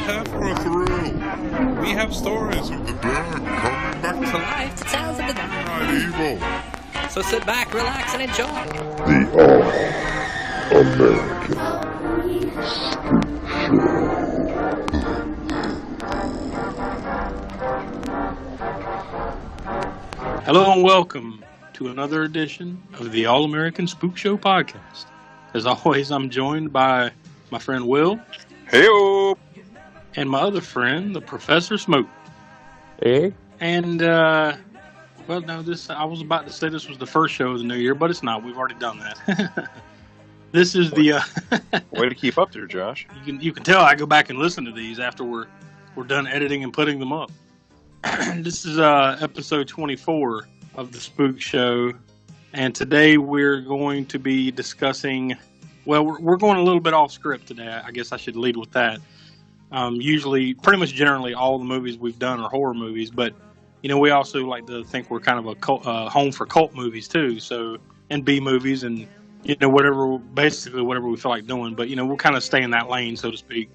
have for a thrill. We have stories of the dead coming back to life. Tales of the night evil. So sit back, relax, and enjoy. The All-American Spookshow. Hello and welcome to another edition of the All-American Spookshow podcast. As always, I'm joined by my friend Will. Hey-o! And my other friend, the Professor Smoke. Hey. And, I was about to say this was the first show of the new year, but it's not. We've already done that. This is the... Way to keep up there, Josh. You can tell I go back and listen to these after we're done editing and putting them up. This is episode 24 of the Spook Show, and today we're going to be discussing... Well, we're going a little bit off script today. I guess I should lead with that. Usually, pretty much generally, all the movies we've done are horror movies, but you know, we also like to think we're kind of a home for cult movies too. So, and B movies, and you know, whatever we feel like doing. But you know, we'll kind of stay in that lane, so to speak.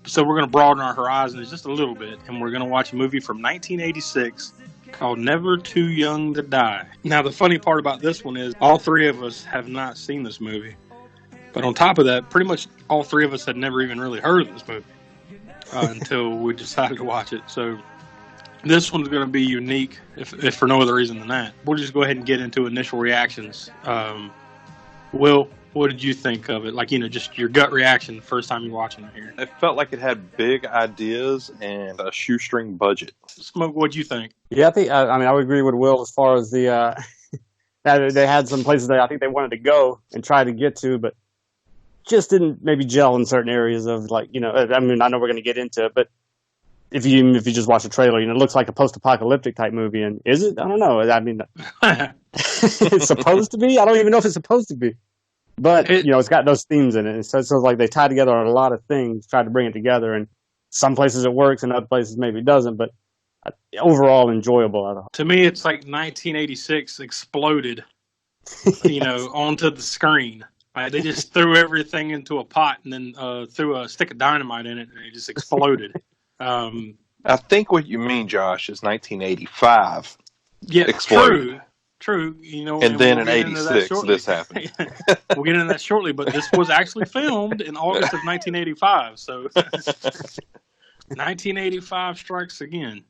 So we're going to broaden our horizons just a little bit, and we're going to watch a movie from 1986 called Never Too Young to Die. Now, the funny part about this one is all three of us have not seen this movie. But on top of that, pretty much all three of us had never even really heard of this movie until we decided to watch it. So this one's going to be unique, if for no other reason than that. We'll just go ahead and get into initial reactions. Will, what did you think of it? Like, you know, just your gut reaction the first time you're watching it here. It felt like it had big ideas and a shoestring budget. Smoke, what'd you think? Yeah, I would agree with Will as far as the they had some places that I think they wanted to go and try to get to, but just didn't maybe gel in certain areas of, like, you know, I mean, I know we're going to get into it, but if you just watch the trailer, you know, it looks like a post-apocalyptic type movie, and is it? I don't know. I mean, it's supposed to be? I don't even know if it's supposed to be. But, you know, it's got those themes in it. So it's like they tie together a lot of things, try to bring it together, and some places it works and other places maybe it doesn't, but overall enjoyable. To me, it's like 1986 exploded, you know, onto the screen. They just threw everything into a pot and then threw a stick of dynamite in it, and it just exploded. I think what you mean, Josh, is 1985. Yeah, exploded. True. You know, and then in 86, this happened. We'll get into that shortly, but this was actually filmed in August of 1985. So 1985 strikes again.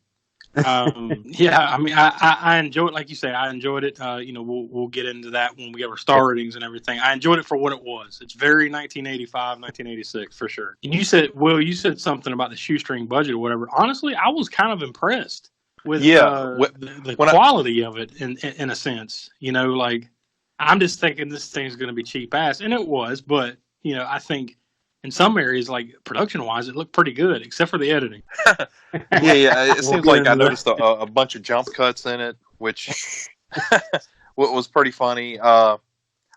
Yeah, I mean, I enjoyed it. Like you say, I enjoyed it. You know, we'll get into that when we get our star ratings and everything. I enjoyed it for what it was. It's very 1985, 1986 for sure. And you said something about the shoestring budget or whatever. Honestly, I was kind of impressed with the quality of it in a sense. You know, like, I'm just thinking this thing's going to be cheap ass, and it was. But you know, I think in some areas, like production-wise, it looked pretty good, except for the editing. Yeah. It seems like I noticed a bunch of jump cuts in it, which was pretty funny. I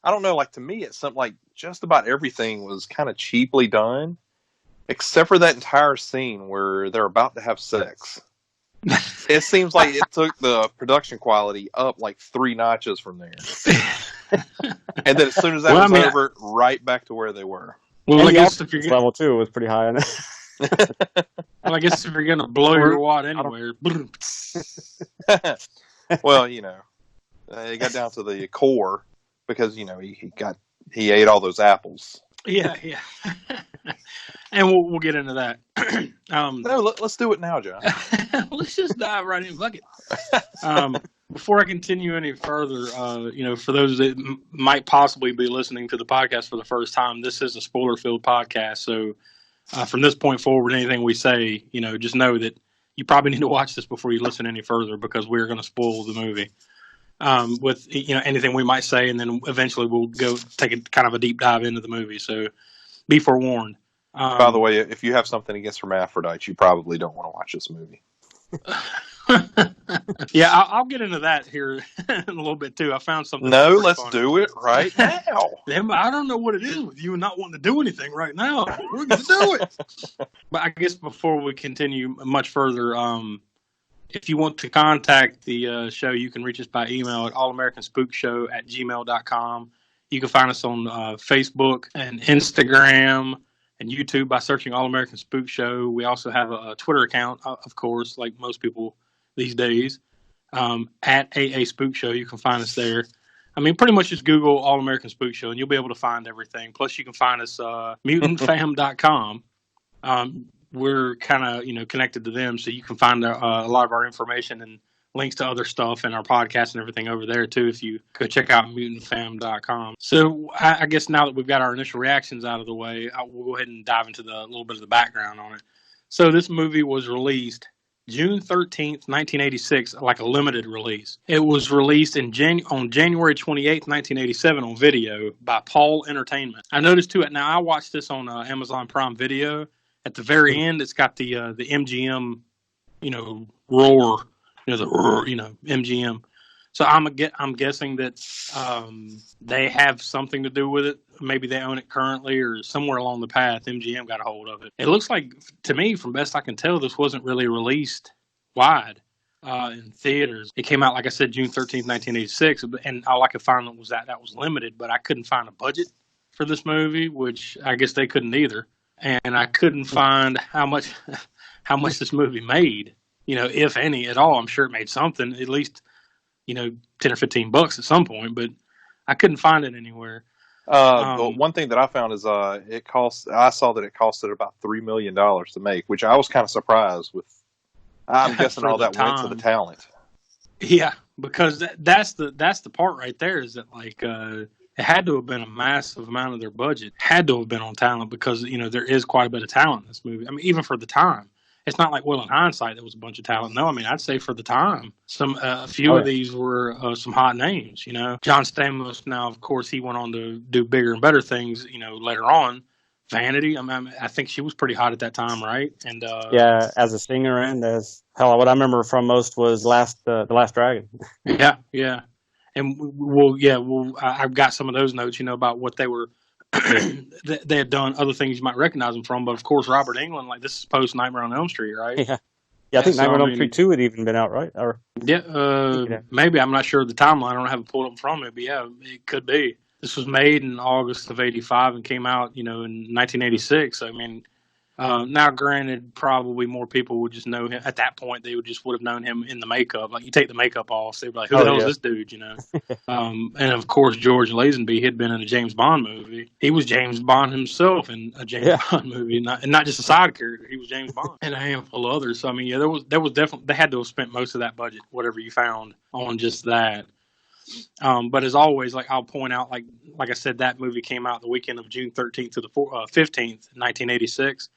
don't know, like, to me, it seemed like just about everything was kind of cheaply done, except for that entire scene where they're about to have sex. It seems like it took the production quality up like 3 notches from there. And then as soon as that was over, right back to where they were. Well, I guess if you're level 2 was pretty high on it. Well, I guess if you're going to blow your wad anywhere. Well, you know, it got down to the core because, you know, he ate all those apples. Yeah. And we'll get into that. No, let's do it now, John. Let's just dive right in. Fuck it. Before I continue any further, you know, for those that might possibly be listening to the podcast for the first time, this is a spoiler-filled podcast. So from this point forward, anything we say, you know, just know that you probably need to watch this before you listen any further, because we're going to spoil the movie with, you know, anything we might say, and then eventually we'll go take a kind of a deep dive into the movie. So be forewarned. By the way, if you have something against hermaphrodites, you probably don't want to watch this movie. Yeah, I'll get into that here in a little bit too. I found something. No, let's do it right now. I don't know what it is with you and not wanting to do anything right now. We're going to do it. But I guess before we continue much further, if you want to contact the show, you can reach us by email at allamericanspookshow@gmail.com. You can find us on Facebook and Instagram and YouTube by searching All American Spook Show. We also have a Twitter account, of course, like most people these days, at AA Spook Show. You can find us there. I mean, pretty much just Google All American Spook Show, and you'll be able to find everything. Plus, you can find us mutantfam.com. We're kind of connected to them, so you can find a lot of our information and links to other stuff and our podcast and everything over there too if you go check out mutantfam.com. So I guess now that we've got our initial reactions out of the way, we'll go ahead and dive into the little bit of the background on it. So this movie was released June 13th, 1986, like a limited release. It was released on January 28th, 1987 on video by Paul Entertainment. I noticed too, now I watched this on Amazon Prime Video. At the very end, it's got the MGM, roar, MGM. So I'm guessing that they have something to do with it. Maybe they own it currently, or somewhere along the path, MGM got a hold of it. It looks like, to me, from best I can tell, this wasn't really released wide in theaters. It came out, like I said, June 13th, 1986, and all I could find was that was limited, but I couldn't find a budget for this movie, which I guess they couldn't either. And I couldn't find how much this movie made, if any at all. I'm sure it made something, at least, $10 or $15 at some point, but I couldn't find it anywhere. The one thing that I found is I saw that it costed about $3 million to make, which I was kind of surprised with. I'm guessing all that went to the talent. Yeah, because that's the part right there, is that it had to have been a massive amount of their budget, had to have been on talent, because, there is quite a bit of talent in this movie. I mean, even for the time. It's not like, well, in hindsight, there was a bunch of talent. No, I mean, I'd say for the time, a few of these were some hot names, John Stamos, now, of course, he went on to do bigger and better things, later on. Vanity, I think she was pretty hot at that time, right? And yeah, as a singer, and what I remember from most was The Last Dragon. Yeah. And I've got some of those notes, about what they were, they had done, other things you might recognize them from. But of course, Robert Englund, this is post Nightmare on Elm Street, right? Yeah. I think Nightmare on Elm Street 2 had even been out, right? Or maybe, I'm not sure of the timeline. I don't have it pulled up from it, but yeah, it could be. This was made in August of '85 and came out, in 1986. I mean, now granted, probably more people would just know him at that point. They would have known him in the makeup. Like, you take the makeup off, they'd be like, "Who the hell is this dude?" And of course, George Lazenby had been in a James Bond movie. He was James Bond himself in a James Bond movie, not just a side character. He was James Bond, and a handful of others. So I mean, there was definitely, they had to have spent most of that budget, whatever you found, on just that. But as always, I'll point out, like I said, that movie came out the weekend of June 13th to the 15th, 1986.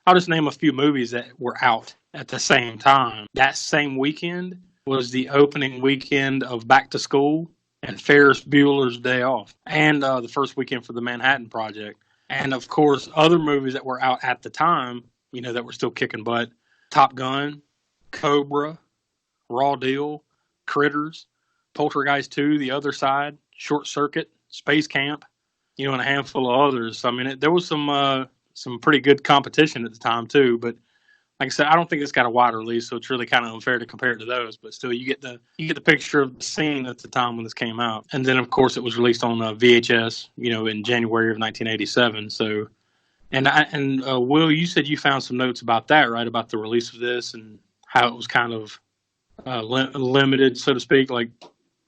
I'll just name a few movies that were out at the same time. That same weekend was the opening weekend of Back to School and Ferris Bueller's Day Off, and the first weekend for the Manhattan Project. And of course, other movies that were out at the time, that were still kicking butt: Top Gun, Cobra, Raw Deal, Critters, Poltergeist 2, The Other Side, Short Circuit, Space Camp, and a handful of others. I mean, there was some pretty good competition at the time too. But like I said, I don't think it's got a wide release, so it's really kind of unfair to compare it to those. But still, you get the picture of the scene at the time when this came out. And then, of course, it was released on VHS, in January of 1987. So, and Will, you said you found some notes about that, right? About the release of this and how it was kind of limited, so to speak. Like,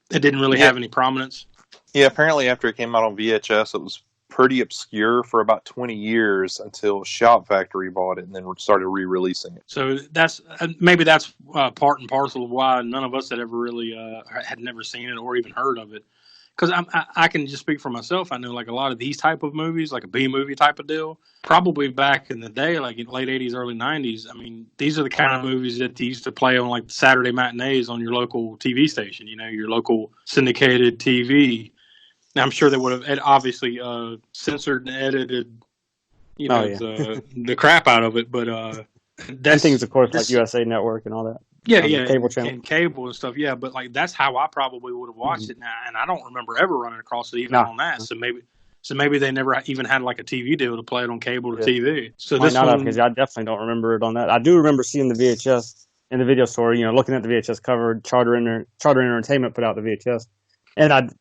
it didn't really have any prominence. Yeah, apparently after it came out on VHS, it was pretty obscure for about 20 years until Shout Factory bought it and then started re-releasing it. So that's part and parcel of why none of us had ever really had never seen it or even heard of it. Because I can just speak for myself. I know a lot of these type of movies, like a B movie type of deal, probably back in the day, like in late 80s, early 90s. I mean, these are the kind of movies that they used to play on Saturday matinees on your local TV station, your local syndicated TV. Now, I'm sure they would have obviously censored and edited, the crap out of it. But that's things, of course, like USA Network and all that. Yeah, cable channel. And cable and stuff. Yeah, but that's how I probably would have watched it now, and I don't remember ever running across it even on that. So maybe they never even had a TV deal to play it on cable or TV. So this one, because I definitely don't remember it on that. I do remember seeing the VHS in the video store. Looking at the VHS cover. Charter Entertainment put out the VHS, and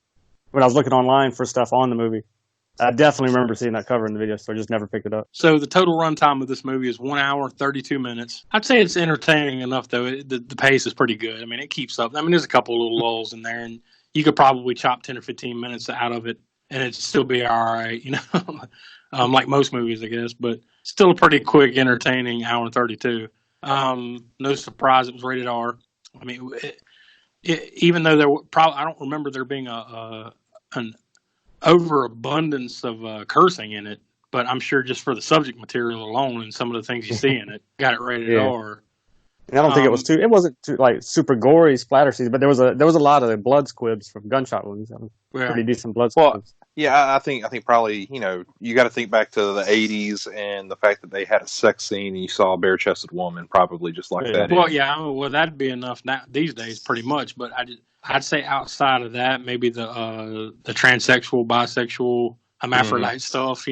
when I was looking online for stuff on the movie, I definitely remember seeing that cover in the video store. Just never picked it up. So the total runtime of this movie is 1 hour, 32 minutes. I'd say it's entertaining enough, though. The pace is pretty good. I mean, it keeps up. I mean, there's a couple little lulls in there, and you could probably chop 10 or 15 minutes out of it, and it'd still be all right, like most movies, I guess. But still a pretty quick, entertaining hour and 32. No surprise it was rated R. I mean, even though there were I don't remember there being an overabundance of cursing in it, but I'm sure just for the subject material alone and some of the things you see in it, got it rated R. And I don't think it wasn't too like super gory splatter scenes, but there was a lot of blood squibs from gunshot wounds. Pretty decent blood squibs. Yeah, I think probably, you got to think back to the 80s and the fact that they had a sex scene and you saw a bare-chested woman probably just like that. Well, that'd be enough now these days pretty much, but I'd say outside of that, maybe the transsexual, bisexual, hermaphrodite stuff,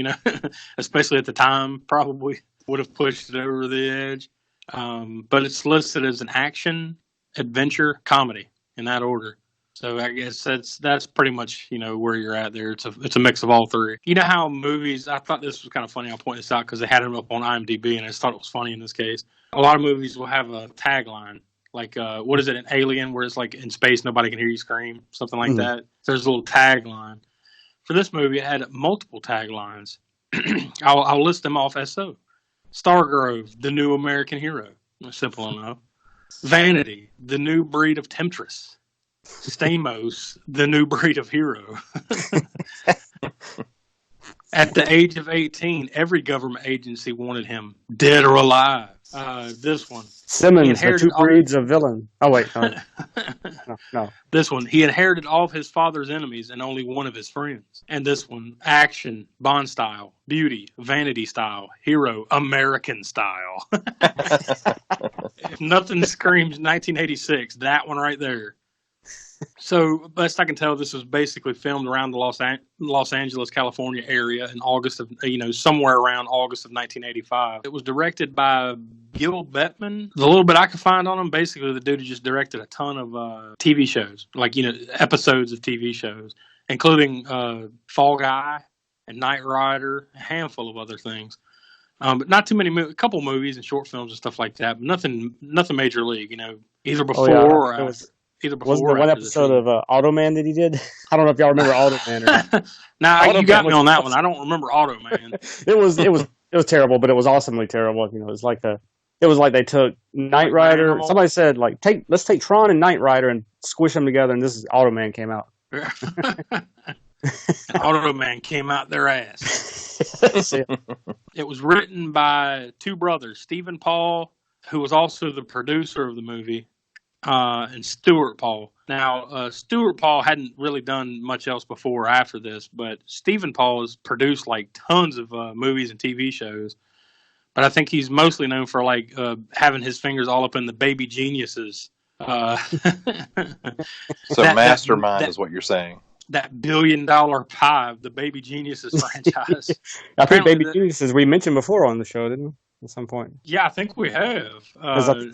especially at the time, probably would have pushed it over the edge. But it's listed as an action, adventure, comedy in that order. So I guess that's pretty much, where you're at there. It's a mix of all three. You know how movies, I thought this was kind of funny. I'll point this out because they had them up on IMDb and I just thought it was funny in this case. A lot of movies will have a tagline. Like, what is it, an Alien, where it's like in space, nobody can hear you scream, something like that. There's a little tagline. For this movie, it had multiple taglines. I'll list them off as so. Stargrove, the new American hero. Simple enough. Vanity, the new breed of temptress. Stamos, the new breed of hero. At the age of 18, every government agency wanted him dead or alive. This one. Simmons, the two breeds of villain. Oh, wait. No. This one. He inherited all of his father's enemies and only one of his friends. And this one. Action, Bond style, beauty, vanity style, hero, American style. If nothing screams 1986, that one right there. So, best I can tell, this was basically filmed around the Los Angeles, California area in August of, somewhere around August of 1985. It was directed by Gil Bettman. The little bit I could find on him, basically the dude who just directed a ton of TV shows, like, episodes of TV shows, including Fall Guy and Knight Rider, a handful of other things. But not too many, a couple movies and short films and stuff like that, but nothing major league, either before or after. Wasn't there one episode of Automan that he did? I don't know if y'all remember Automan or not. Nah, you got me on that one. I don't remember Automan. It was terrible, but it was awesomely terrible. It was like they took Knight Rider. Somebody said let's take Tron and Knight Rider and squish them together, and this is Automan came out. Automan came out their ass. It was written by two brothers, Stephen Paul, who was also the producer of the movie. And Stuart Paul. Now, Stuart Paul hadn't really done much else before or after this, but Stephen Paul has produced tons of movies and TV shows. But I think he's mostly known for having his fingers all up in the Baby Geniuses. So Mastermind is what you're saying. That $1 billion pie, the Baby Geniuses franchise. I think Baby Geniuses we mentioned before on the show, didn't we? At some point. Yeah, I think we have.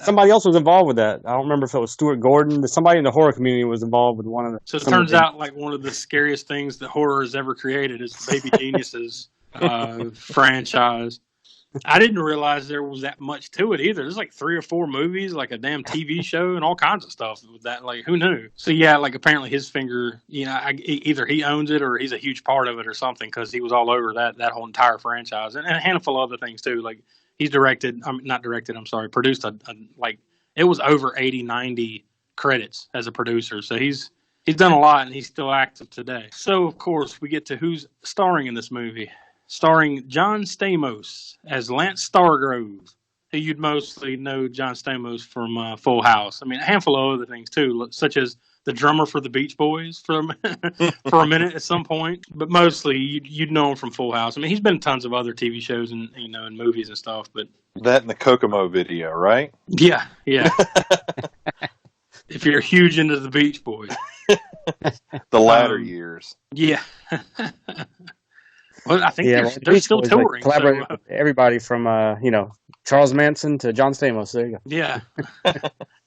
Somebody else was involved with that. I don't remember if it was Stuart Gordon. Somebody in the horror community was involved with one of the. So it turns out one of the scariest things that horror has ever created is the Baby Geniuses franchise. I didn't realize there was that much to it either. There's 3 or 4 movies, a damn TV show, and all kinds of stuff with that. Who knew? So yeah, apparently his finger, either he owns it or he's a huge part of it or something because he was all over that whole entire franchise and a handful of other things too. He's produced it was over 80, 90 credits as a producer. So he's done a lot and he's still active today. So, of course, we get to who's starring in this movie. Starring John Stamos as Lance Stargrove, who you'd mostly know John Stamos from Full House. I mean, a handful of other things, too, such as the drummer for the Beach Boys for a minute at some point. But mostly, you'd know him from Full House. I mean, he's been in tons of other TV shows and, and movies and stuff. But that and the Kokomo video, right? Yeah. If you're huge into the Beach Boys. The latter years. Yeah. Well, I think they're still touring. Collaborating with everybody from, Charles Manson to John Stamos. There you go. Yeah.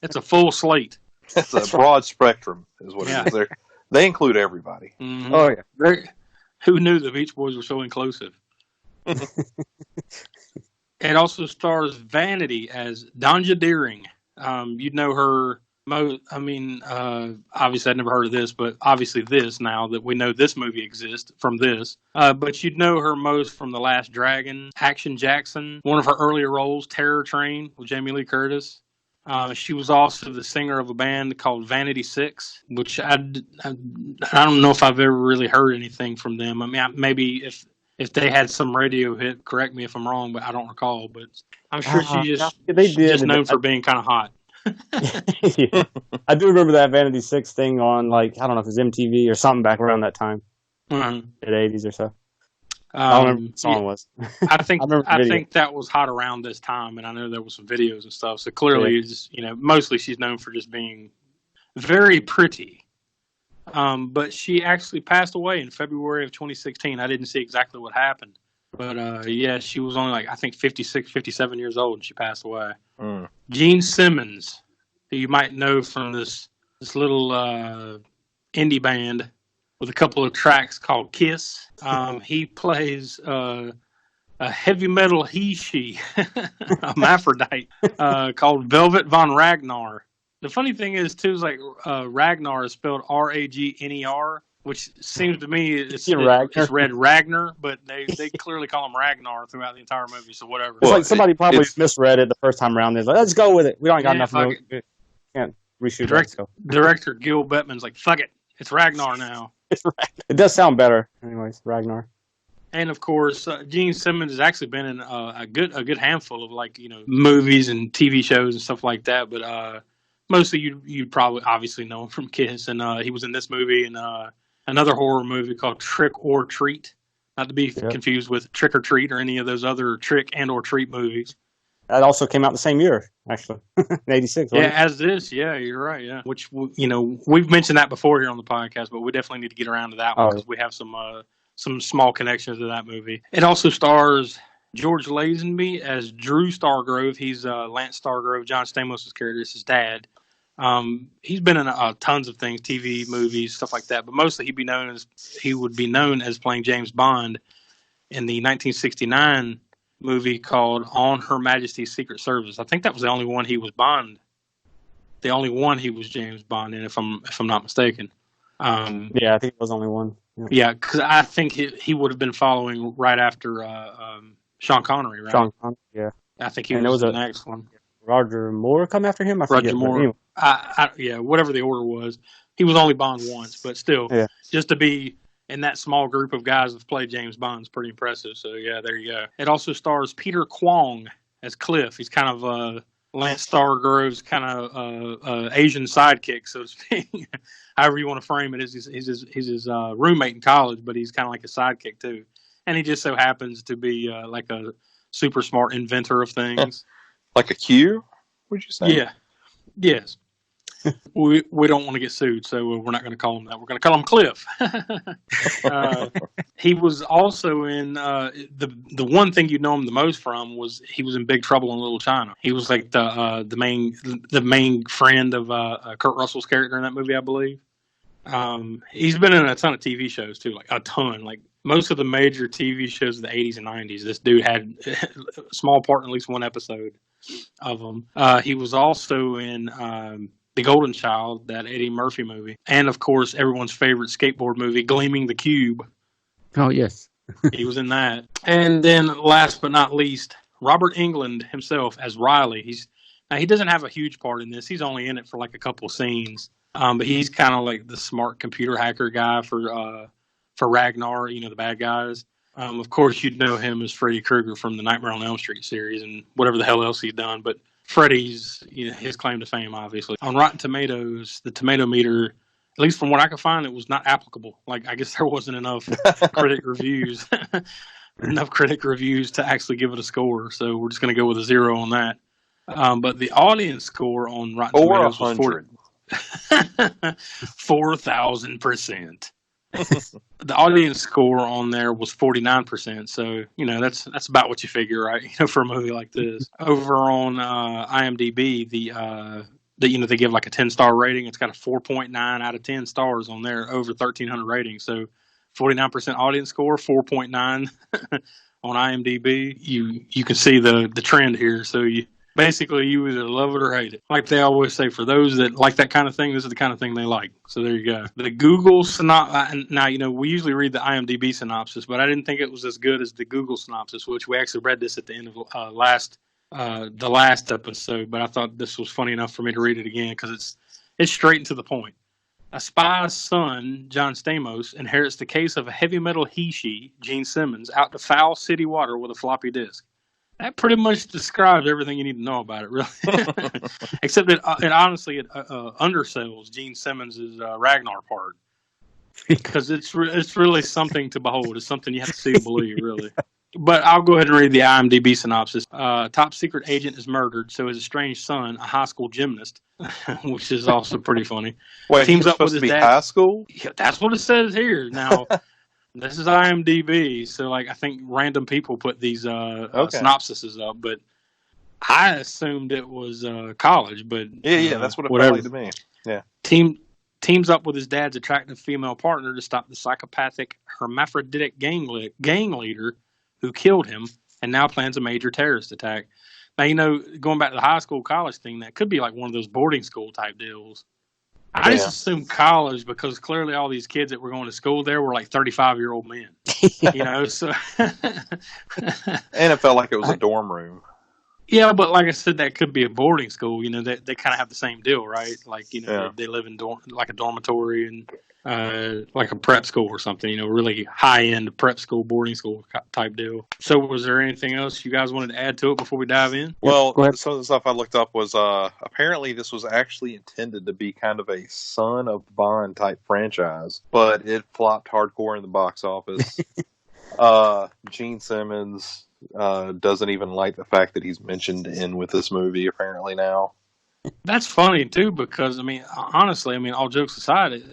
It's a full slate. It's a broad spectrum is what it is. They include everybody. Mm-hmm. Oh, yeah. Who knew the Beach Boys were so inclusive? It also stars Vanity as Danja Deering. You'd know her. Obviously I'd never heard of this, but obviously this now that we know this movie exists from this. But you'd know her most from The Last Dragon, Action Jackson, one of her earlier roles, Terror Train with Jamie Lee Curtis. She was also the singer of a band called Vanity Six, which I don't know if I've ever really heard anything from them. I mean, maybe if they had some radio hit, correct me if I'm wrong, but I don't recall. But I'm sure she's just known for being kind of hot. Yeah. I do remember that Vanity Six thing on, like, I don't know if it was MTV or something back around that time, in the 80s or so. I don't remember what the song was. I think that was hot around this time, and I know there was some videos and stuff. So clearly, it's, mostly she's known for just being very pretty. But she actually passed away in February of 2016. I didn't see exactly what happened. But, she was only, like, I think 56, 57 years old, and she passed away. Gene Simmons, who you might know from this little indie band with a couple of tracks called Kiss. He plays a heavy metal he-she, hermaphrodite, called Velvet von Ragnar. The funny thing is, too, is like Ragnar is spelled R-A-G-N-E-R, which seems to me it's read Ragnar, but they clearly call him Ragnar throughout the entire movie, so whatever. It's like somebody probably misread it the first time around. They're like, let's go with it. We don't got nothing. Can't reshoot it. Director Gil Bettman's like, fuck it. It's Ragnar now. It does sound better. Anyways, Ragnar. And of course, Gene Simmons has actually been in a good handful of movies and TV shows and stuff like that. But mostly you'd probably obviously know him from Kiss, and he was in this movie and another horror movie called Trick or Treat, not to be confused with Trick or Treat or any of those other Trick and or Treat movies. That also came out the same year, actually, in '86. Yeah, as this. Yeah, you're right. Yeah, which we've mentioned that before here on the podcast, but we definitely need to get around to that one because we have some small connections to that movie. It also stars George Lazenby as Drew Stargrove. He's Lance Stargrove, John Stamos' character. It's his dad. He's been in tons of things, TV, movies, stuff like that. But mostly he would be known as playing James Bond in the 1969 movie called On Her Majesty's Secret Service. I think that was the only one he was Bond. The only one he was James Bond in, if I'm not mistaken. Yeah, I think it was only one. Yeah, because I think he would have been following right after Sean Connery, right? Sean Connery, yeah. I think he was the next one. Roger Moore come after him? I forget. Roger Moore. Anyway. Whatever the order was. He was only Bond once, but still, just to be in that small group of guys that played James Bond is pretty impressive. So, yeah, there you go. It also stars Peter Kwong as Cliff. He's kind of Lance Stargrove's kind of Asian sidekick, so to speak. However you want to frame it. He's his roommate in college, but he's kind of like a sidekick, too. And he just so happens to be like a super smart inventor of things. Like a Q, would you say? Yeah. Yes. we don't want to get sued, so we're not going to call him that. We're going to call him Cliff. He was also in the one thing you know him the most from was he was in Big Trouble in Little China. He was like the main friend of Kurt Russell's character in that movie, I believe. He's been in a ton of TV shows too, like a ton. Like most of the major TV shows of the 80s and 90s, this dude had a small part in at least one episode of them. He was also in The Golden Child, that Eddie Murphy movie. And, of course, everyone's favorite skateboard movie, Gleaming the Cube. Oh, yes. He was in that. And then, last but not least, Robert Englund himself as Riley. He doesn't have a huge part in this. He's only in it for like a couple of scenes. But he's kind of like the smart computer hacker guy for Ragnar, the bad guys. Of course, you'd know him as Freddy Krueger from the Nightmare on Elm Street series and whatever the hell else he's done. But Freddy's, his claim to fame, obviously. On Rotten Tomatoes, the tomato meter, at least from what I could find, it was not applicable. Like, I guess there wasn't enough critic reviews to actually give it a score. So we're just going to go with a 0 on that. But the audience score on Rotten Tomatoes was 4,000%. The audience score on there was 49%, so that's about what you figure, right? For a movie like this. Over on IMDb, they give like a 10-star rating. It's got a 4.9 out of 10 stars on there, over 1,300 ratings. So 49% audience score, 4.9 on IMDb. You can see the trend here. So you either love it or hate it. Like they always say, for those that like that kind of thing, this is the kind of thing they like. So there you go. The Google synopsis. Now, we usually read the IMDb synopsis, but I didn't think it was as good as the Google synopsis, which we actually read this at the end of the last episode. But I thought this was funny enough for me to read it again because it's straight and to the point. A spy's son, John Stamos, inherits the case of a heavy metal he-she, Gene Simmons, out to foul city water with a floppy disk. That pretty much describes everything you need to know about it, really. Except it honestly undersells Gene Simmons' Ragnar part. Because it's really something to behold. It's something you have to see to believe, really. But I'll go ahead and read the IMDb synopsis. Top secret agent is murdered, so his estranged son, a high school gymnast, which is also pretty funny. Wait, teams up supposed with to his be dad. high school? Yeah, that's what it says here. Now, this is IMDb, so I think random people put these synopsises up, but I assumed it was college. But Yeah, that's what it felt like to me. Yeah. Teams up with his dad's attractive female partner to stop the psychopathic hermaphroditic gang leader who killed him and now plans a major terrorist attack. Now, going back to the high school, college thing, that could be like one of those boarding school type deals. I just assumed college because clearly all these kids that were going to school there were like 35-year-old men. So. And it felt like it was a dorm room. Yeah, but like I said, that could be a boarding school. They kind of have the same deal, right? Like, they live in like a dormitory and like a prep school or something, really high-end prep school, boarding school type deal. So was there anything else you guys wanted to add to it before we dive in? Well, some of the stuff I looked up was apparently this was actually intended to be kind of a Son of Bond type franchise, but it flopped hardcore in the box office. Gene Simmons doesn't even like the fact that he's mentioned in with this movie apparently now. That's funny too, because honestly, all jokes aside,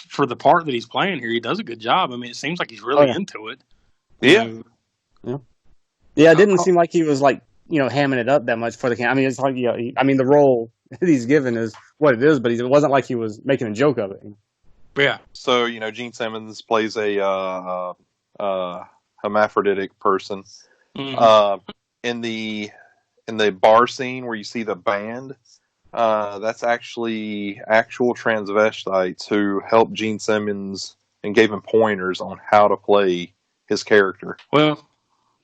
for the part that he's playing here, he does a good job. It seems like he's really into it. Yeah. It didn't seem like he was hamming it up that much for the camera. It's like the role that he's given is what it is, but it wasn't like he was making a joke of it. Yeah. So Gene Simmons plays a hermaphroditic person. Mm-hmm. In the bar scene where you see the band, that's actually actual transvestites who helped Gene Simmons and gave him pointers on how to play his character. Well,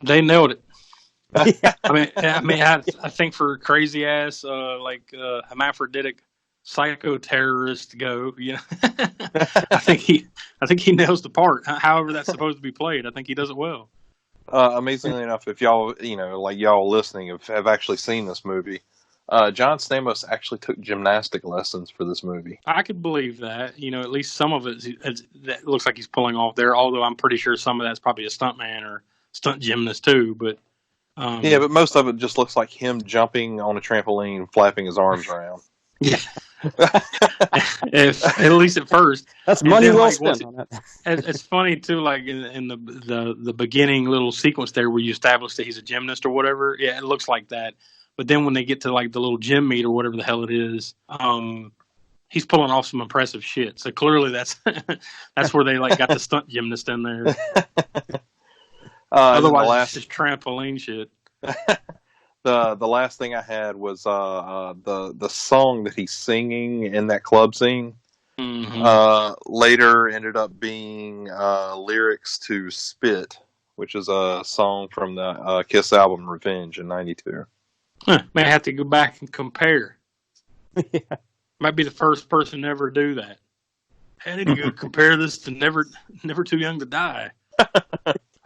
they nailed it. I think for crazy ass hermaphroditic psycho terrorist go, I think he nails the part. However that's supposed to be played, I think he does it well. Amazingly enough, if y'all, y'all listening have actually seen this movie, John Stamos actually took gymnastic lessons for this movie. I could believe that. At least some of it that looks like he's pulling off there, although I'm pretty sure some of that's probably a stuntman or stunt gymnast too. But but most of it just looks like him jumping on a trampoline, flapping his arms around. Yeah. At least at first. That's money well spent on that. It's funny too, like in the beginning little sequence there where you establish that he's a gymnast or whatever. Yeah, it looks like that. But then when they get to like the little gym meet or whatever the hell it is, he's pulling off some impressive shit. So clearly that's where they got the stunt gymnast in there. Otherwise, it's just trampoline shit. The last thing I had was the song that he's singing in that club scene. Mm-hmm. Later ended up being lyrics to "Spit," which is a song from the Kiss album "Revenge" in '92. May have to go back and compare. Yeah. Might be the first person to ever do that. I need to go compare this to Never Too Young to Die. I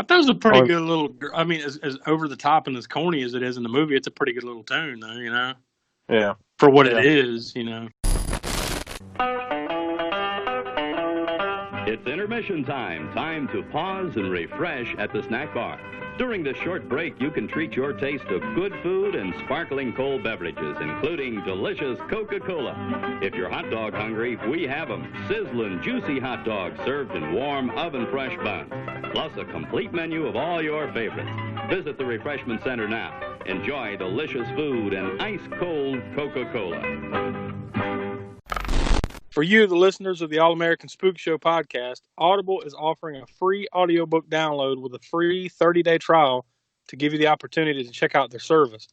thought it was a pretty good little. As over the top and as corny as it is in the movie, it's a pretty good little tune, though. Yeah. For what it is, It's intermission time. Time to pause and refresh at the snack bar. During this short break, you can treat your taste of good food and sparkling cold beverages, including delicious Coca-Cola. If you're hot dog hungry, we have them. Sizzling, juicy hot dogs served in warm, oven-fresh buns. Plus a complete menu of all your favorites. Visit the Refreshment Center now. Enjoy delicious food and ice-cold Coca-Cola. For you, the listeners of the All-American Spook Show podcast, Audible is offering a free audiobook download with a free 30-day trial to give you the opportunity to check out their service.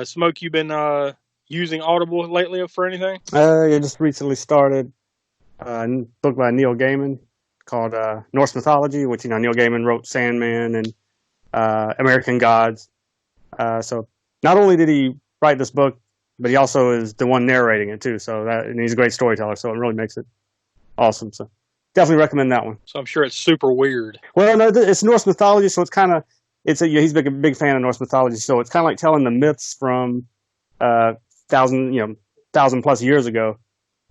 Smoke, you been using Audible lately for anything? I just recently started a book by Neil Gaiman called Norse Mythology, which, Neil Gaiman wrote Sandman and American Gods. So not only did he write this book, but he also is the one narrating it too. And he's a great storyteller, so it really makes it awesome. So definitely recommend that one. So I'm sure it's super weird. Well, no, it's Norse mythology, so it's kind of he's a big fan of Norse mythology, so it's kind of like telling the myths from 1,000+ years ago,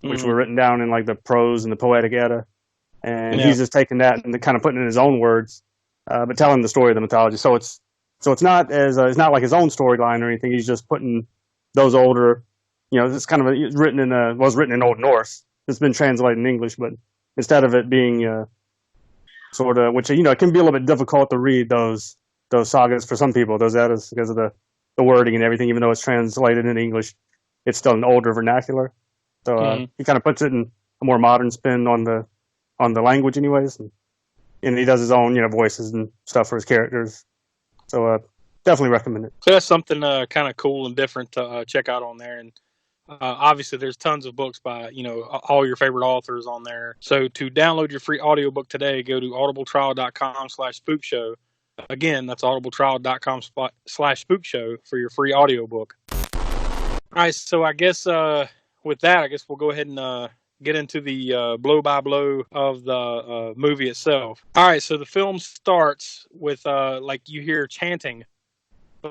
which were written down in like the prose and the poetic Edda, and he's just taking that and kind of putting it in his own words, but telling the story of the mythology. So it's not as it's not like his own storyline or anything. He's just putting those older, it's kind of written in Old Norse. It's been translated in English, but instead of it being sort of, which it can be a little bit difficult to read those sagas for some people, those Eddas, because of the wording and everything. Even though it's translated in English, it's still an older vernacular. So he kind of puts it in a more modern spin on the language, anyways, and he does his own voices and stuff for his characters. So definitely recommend it. So that's something kind of cool and different to check out on there. And obviously there's tons of books by, all your favorite authors on there. So to download your free audiobook today, go to audibletrial.com/spookshow. Again, that's audibletrial.com/spookshow for your free audiobook. All right, so I guess with that, we'll go ahead and get into the blow-by-blow of the movie itself. All right, so the film starts with, like, you hear chanting.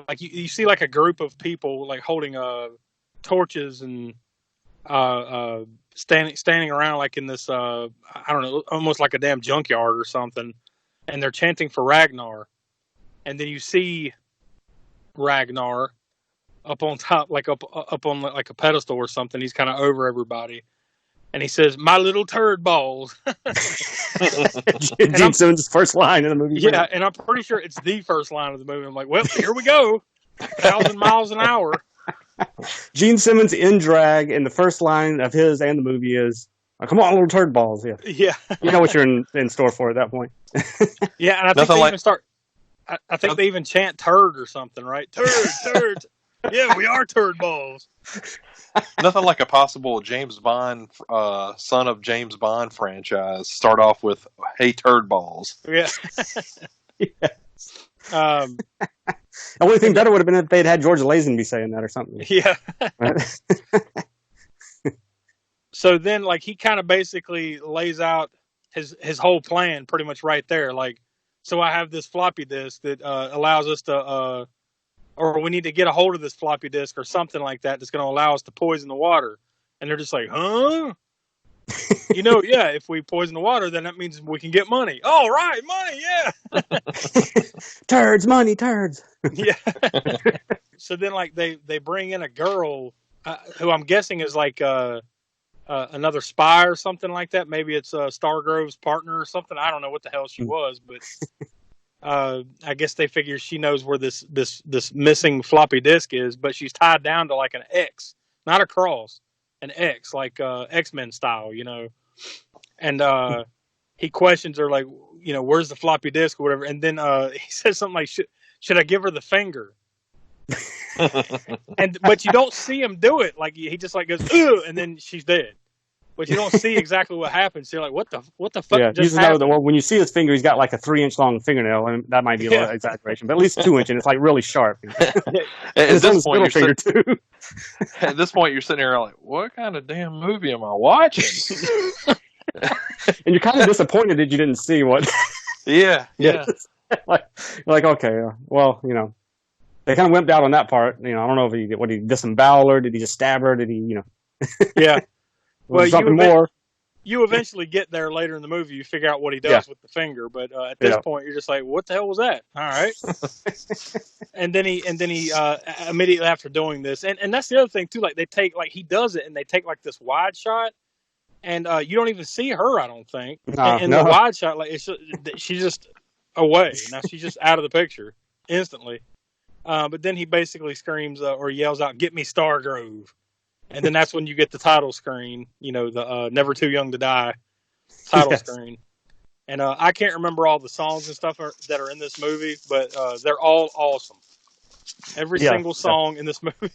Like, you see, like, a group of people, like, holding torches and standing around, like, in this, I don't know, almost like a damn junkyard or something. And they're chanting for Ragnar. And then you see Ragnar up on top, like up on like a pedestal or something. He's kind of over everybody. And he says, "My little turd balls." Gene Simmons' first line in the movie. Yeah, and I'm pretty sure it's the first line of the movie. I'm like, well, here we go. 1,000 miles an hour. Gene Simmons in drag, and the first line of his and the movie is, "Come on, little turd balls." Yeah. Yeah. You know what you're in store for at that point. Yeah, and I think they even start. I think they even chant "turd" or something, right? Turd. Yeah, we are turd balls. Nothing like a possible James Bond, son of James Bond franchise. Start off with, "Hey, turd balls." Yeah. Yes. The only thing better would have been if they'd had George Lazenby saying that or something. Yeah. So then, like, he kind of basically lays out his whole plan pretty much right there. Like, so I have this floppy disk that allows us to, or we need to get a hold of this floppy disk or something like that that's going to allow us to poison the water. And they're just like, huh? Yeah, if we poison the water, then that means we can get money. Oh, right, money, yeah. Turds, money, turds. Yeah. So then, like, they bring in a girl who I'm guessing is like another spy or something like that. Maybe it's Stargrove's partner or something. I don't know what the hell she was, but I guess they figure she knows where this missing floppy disk is, but she's tied down to like an X, not a cross, an X, like X-Men style, And he questions her like, where's the floppy disk or whatever. And then he says something like, should I give her the finger? But you don't see him do it. Like, he just like goes, ugh, and then she's dead. But you don't see exactly what happens. So you're like, what the fuck? Yeah, just happened? when you see his finger, he's got like a 3-inch long fingernail, and that might be a little exaggeration, but at least 2 inch, and it's like really sharp. At this point, at this point, you're sitting there like, what kind of damn movie am I watching? And you're kind of disappointed that you didn't see what. Yeah. like okay, well, they kind of wimped out on that part. I don't know if he disemboweled her, did he just stab her, did he, Yeah. Well, something more. You eventually get there later in the movie. You figure out what he does with the finger, but at this point, you're just like, "What the hell was that?" All right. and then he immediately after doing this, and that's the other thing too. Like, they take, like, he does it, and they take like this wide shot, and you don't even see her. I don't think. And the wide shot, like, she's just away. Now she's just out of the picture instantly. But then he basically screams or yells out, "Get me Stargrove." And then that's when you get the title screen, the Never Too Young to Die title screen. And I can't remember all the songs and stuff that are in this movie, but they're all awesome. Every single song in this movie.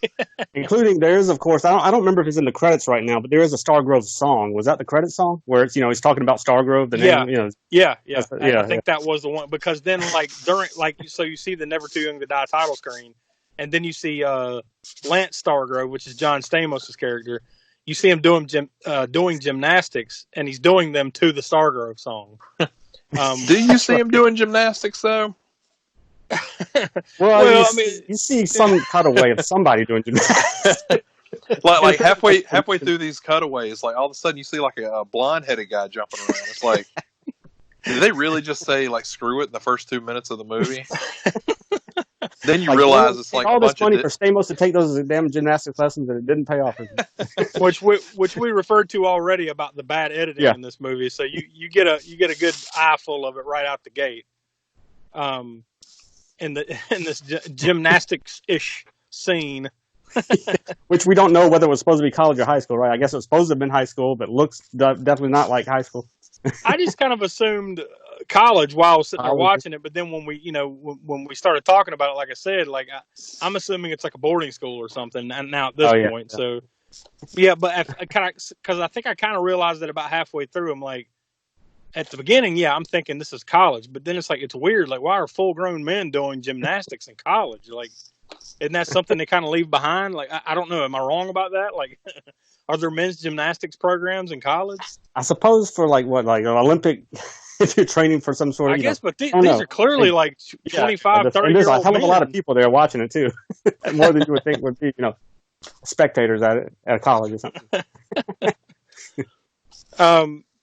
Including, there is, of course, I don't remember if it's in the credits right now, but there is a Stargrove song. Was that the credit song? Where it's, he's talking about Stargrove, the name, Yeah. I think that was the one, because then, so you see the Never Too Young to Die title screen, and then you see Lance Stargrove, which is John Stamos' character. You see him doing gymnastics, and he's doing them to the Stargrove song. Do you see him doing gymnastics, though? You see some cutaway of somebody doing gymnastics. like halfway through these cutaways, like all of a sudden you see like a blonde-headed guy jumping around. It's like, did they really just say like screw it in the first 2 minutes of the movie? Then you realize it's like all this money for Stamos to take those damn gymnastics lessons, and it didn't pay off. which we referred to already about the bad editing in this movie. So you get a good eyeful of it right out the gate. In this gymnastics-ish scene. Which we don't know whether it was supposed to be college or high school, right? I guess it was supposed to have been high school, but looks definitely not like high school. I just kind of assumed college while I was sitting there watching it, but then when we started talking about it, like I said, I'm assuming it's like a boarding school or something. And now at this point, so but because I think I kind of realized that about halfway through. I'm like, at the beginning, I'm thinking this is college, but then it's like, it's weird. Like, why are full-grown men doing gymnastics in college? Like, isn't that something they kind of leave behind? Like, I don't know. Am I wrong about that? Like, are there men's gymnastics programs in college? I suppose for like an Olympic, if you're training for some sort of, I guess, but these are clearly like 25, 30 and there's year old a hell of a men. lot of people there watching it too. More than you would think would be, spectators at a college or something.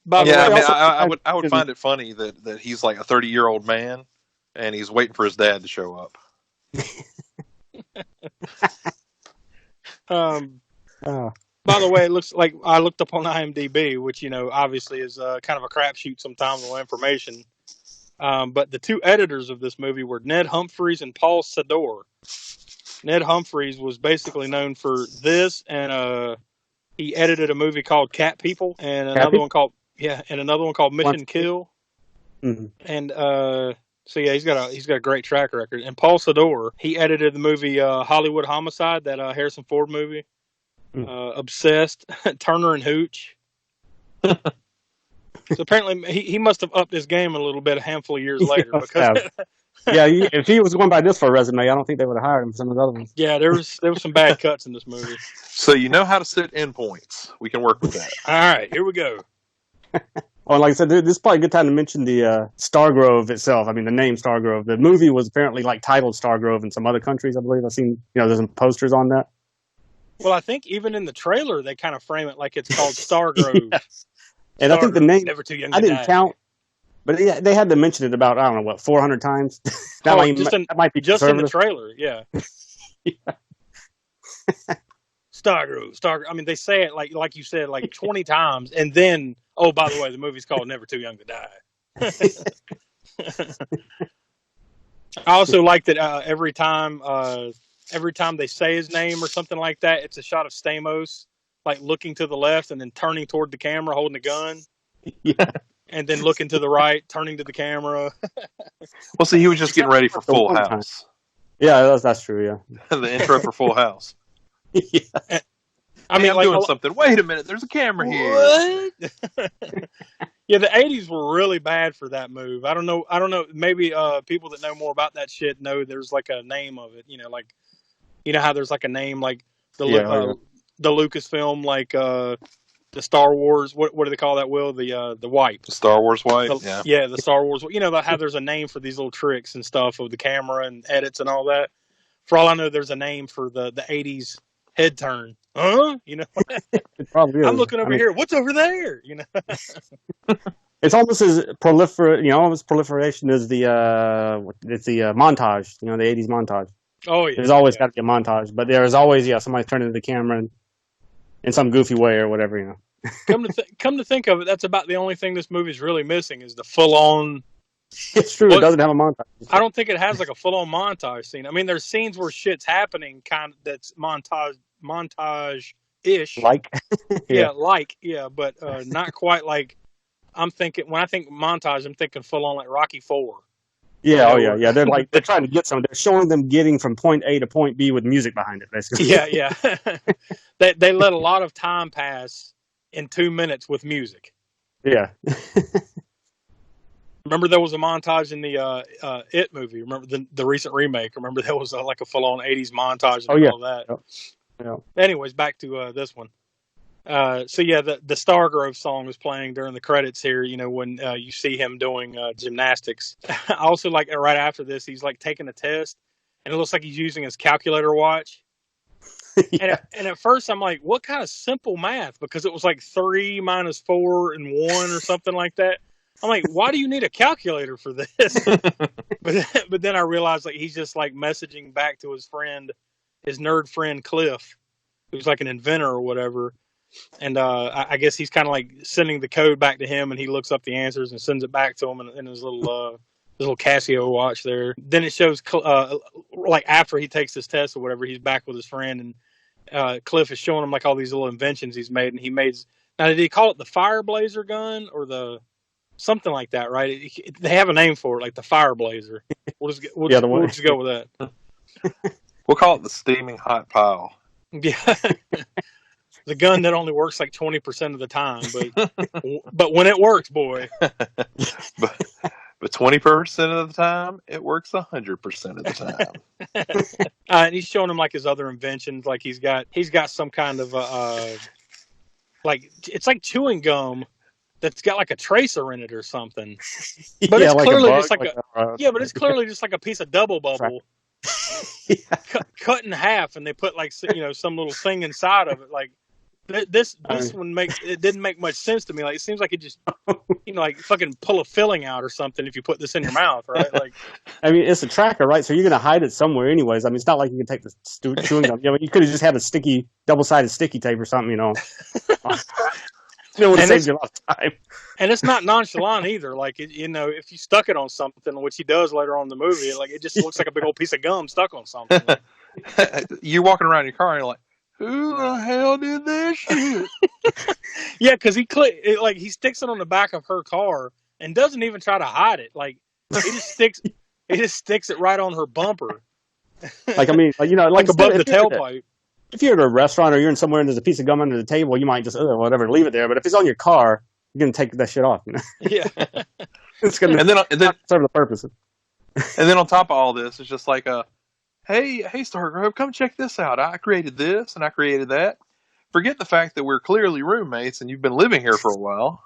By the way, I would find it funny that he's like a 30-year-old man and he's waiting for his dad to show up. By the way, it looks like I looked up on IMDb, which obviously is kind of a crapshoot sometimes with information. But the two editors of this movie were Ned Humphreys and Paul Sador. Ned Humphreys was basically known for this, and he edited a movie called Cat People, and another one called Mission Kill. Mm-hmm. And he's got a great track record. And Paul Sador, he edited the movie Hollywood Homicide, that Harrison Ford movie. Obsessed, Turner and Hooch. So apparently he must have upped his game a little bit a handful of years later. If he was going by this for a resume, I don't think they would have hired him for some of the other ones. Yeah, there was some bad cuts in this movie. So you know how to sit endpoints. We can work with that. All right, here we go. Oh, like I said, this is probably a good time to mention the Stargrove itself. I mean, the name Stargrove. The movie was apparently titled Stargrove in some other countries, I believe. I've seen, there's some posters on that. Well, I think even in the trailer, they kind of frame it like it's called Stargrove. Yes. And Stargrove, I think the name, Never Too Young I didn't count, but they had to mention it about, 400 times? that might be just in the trailer, yeah. Stargrove. I mean, they say it like you said, 20 times, and then, oh, by the way, the movie's called Never Too Young to Die. I also like that every time they say his name or something like that, it's a shot of Stamos, looking to the left and then turning toward the camera, holding a gun. Yeah. And then looking to the right, turning to the camera. Well, see, he was just getting ready for Full House. Yeah, that's true, yeah. The intro for Full House. Yeah. I'm doing something. Wait a minute, there's a camera here. What? Yeah, the 80s were really bad for that move. I don't know. Maybe people that know more about that shit know there's a name of it. How there's a name the Lucasfilm, the Star Wars. What do they call that? Will the wipe? The Star Wars wipe. Yeah, the Star Wars. How there's a name for these little tricks and stuff of the camera and edits and all that. For all I know, there's a name for the 80s head turn. Huh? It probably is. I'm looking over here. What's over there? It's almost as almost proliferation as the montage. The 80s montage. Oh yeah. There's always got to be a montage, but there's always somebody turning to the camera in some goofy way or whatever. Come to think of it, that's about the only thing this movie's really missing is the full on. It's true. It doesn't have a montage. I don't think it has a full on montage scene. I mean, there's scenes where shit's happening, that's montage ish. Like, But not quite like. I'm thinking when I think montage, I'm thinking full on like Rocky 4. Yeah, yeah. They're trying to get some. They're showing them getting from point A to point B with music behind it, basically. Yeah. They let a lot of time pass in 2 minutes with music. Yeah. Remember there was a montage in the It movie. Remember the recent remake. Remember there was like a full on 80s montage and all that. Yeah. Anyways, back to this one. So yeah, the Stargrove song was playing during the credits here. You know, when you see him doing gymnastics. I also like right after this, he's like taking a test, and it looks like he's using his calculator watch. Yeah. And at first I'm like, what kind of simple math? Because it was like 3 minus 4 and 1 or something like that. I'm like, why do you need a calculator for this? But then I realized like he's just like messaging back to his nerd friend Cliff, who's like an inventor or whatever. And I guess he's kind of like sending the code back to him, and he looks up the answers and sends it back to him in his little Casio watch there. Then it shows like after he takes his test or whatever, he's back with his friend, and Cliff is showing him like all these little inventions he's made. And now did he call it the Fire Blazer gun or the something like that? Right? They have a name for it, like the Fire Blazer. We'll just go with that. We'll call it the Steaming Hot Pile. Yeah. The gun that only works like 20% of the time, but when it works, boy. but 20% of the time, it works 100% of the time. And he's showing him like his other inventions. Like he's got some kind of like it's like chewing gum that's got like a tracer in it or something. But it's clearly just but it's clearly just like a piece of double bubble. Cut in half, and they put like some little thing inside of it. Like this one didn't make much sense to me. Like it seems like it just like fucking pull a filling out or something if you put this in your mouth, right? Like, I mean, it's a tracker, right? So you're gonna hide it somewhere, anyways. I mean, it's not like you can take the chewing gum. You could have just had a double-sided sticky tape or something, It would have saved you a lot of time. And it's not nonchalant either. Like, if you stuck it on something, which he does later on in the movie, like it just looks like a big old piece of gum stuck on something. You're walking around your car and you're like, who the hell did this shit? Yeah, because he sticks it on the back of her car and doesn't even try to hide it. Like he just sticks it right on her bumper. Like, I mean, like above the tailpipe. If you're at a restaurant or you're in somewhere and there's a piece of gum under the table, you might just leave it there. But if it's on your car, you're gonna take that shit off. Yeah, it's gonna and then serve the purpose. And then on top of all this, it's just like hey, Stargrove, come check this out. I created this and I created that. Forget the fact that we're clearly roommates and you've been living here for a while.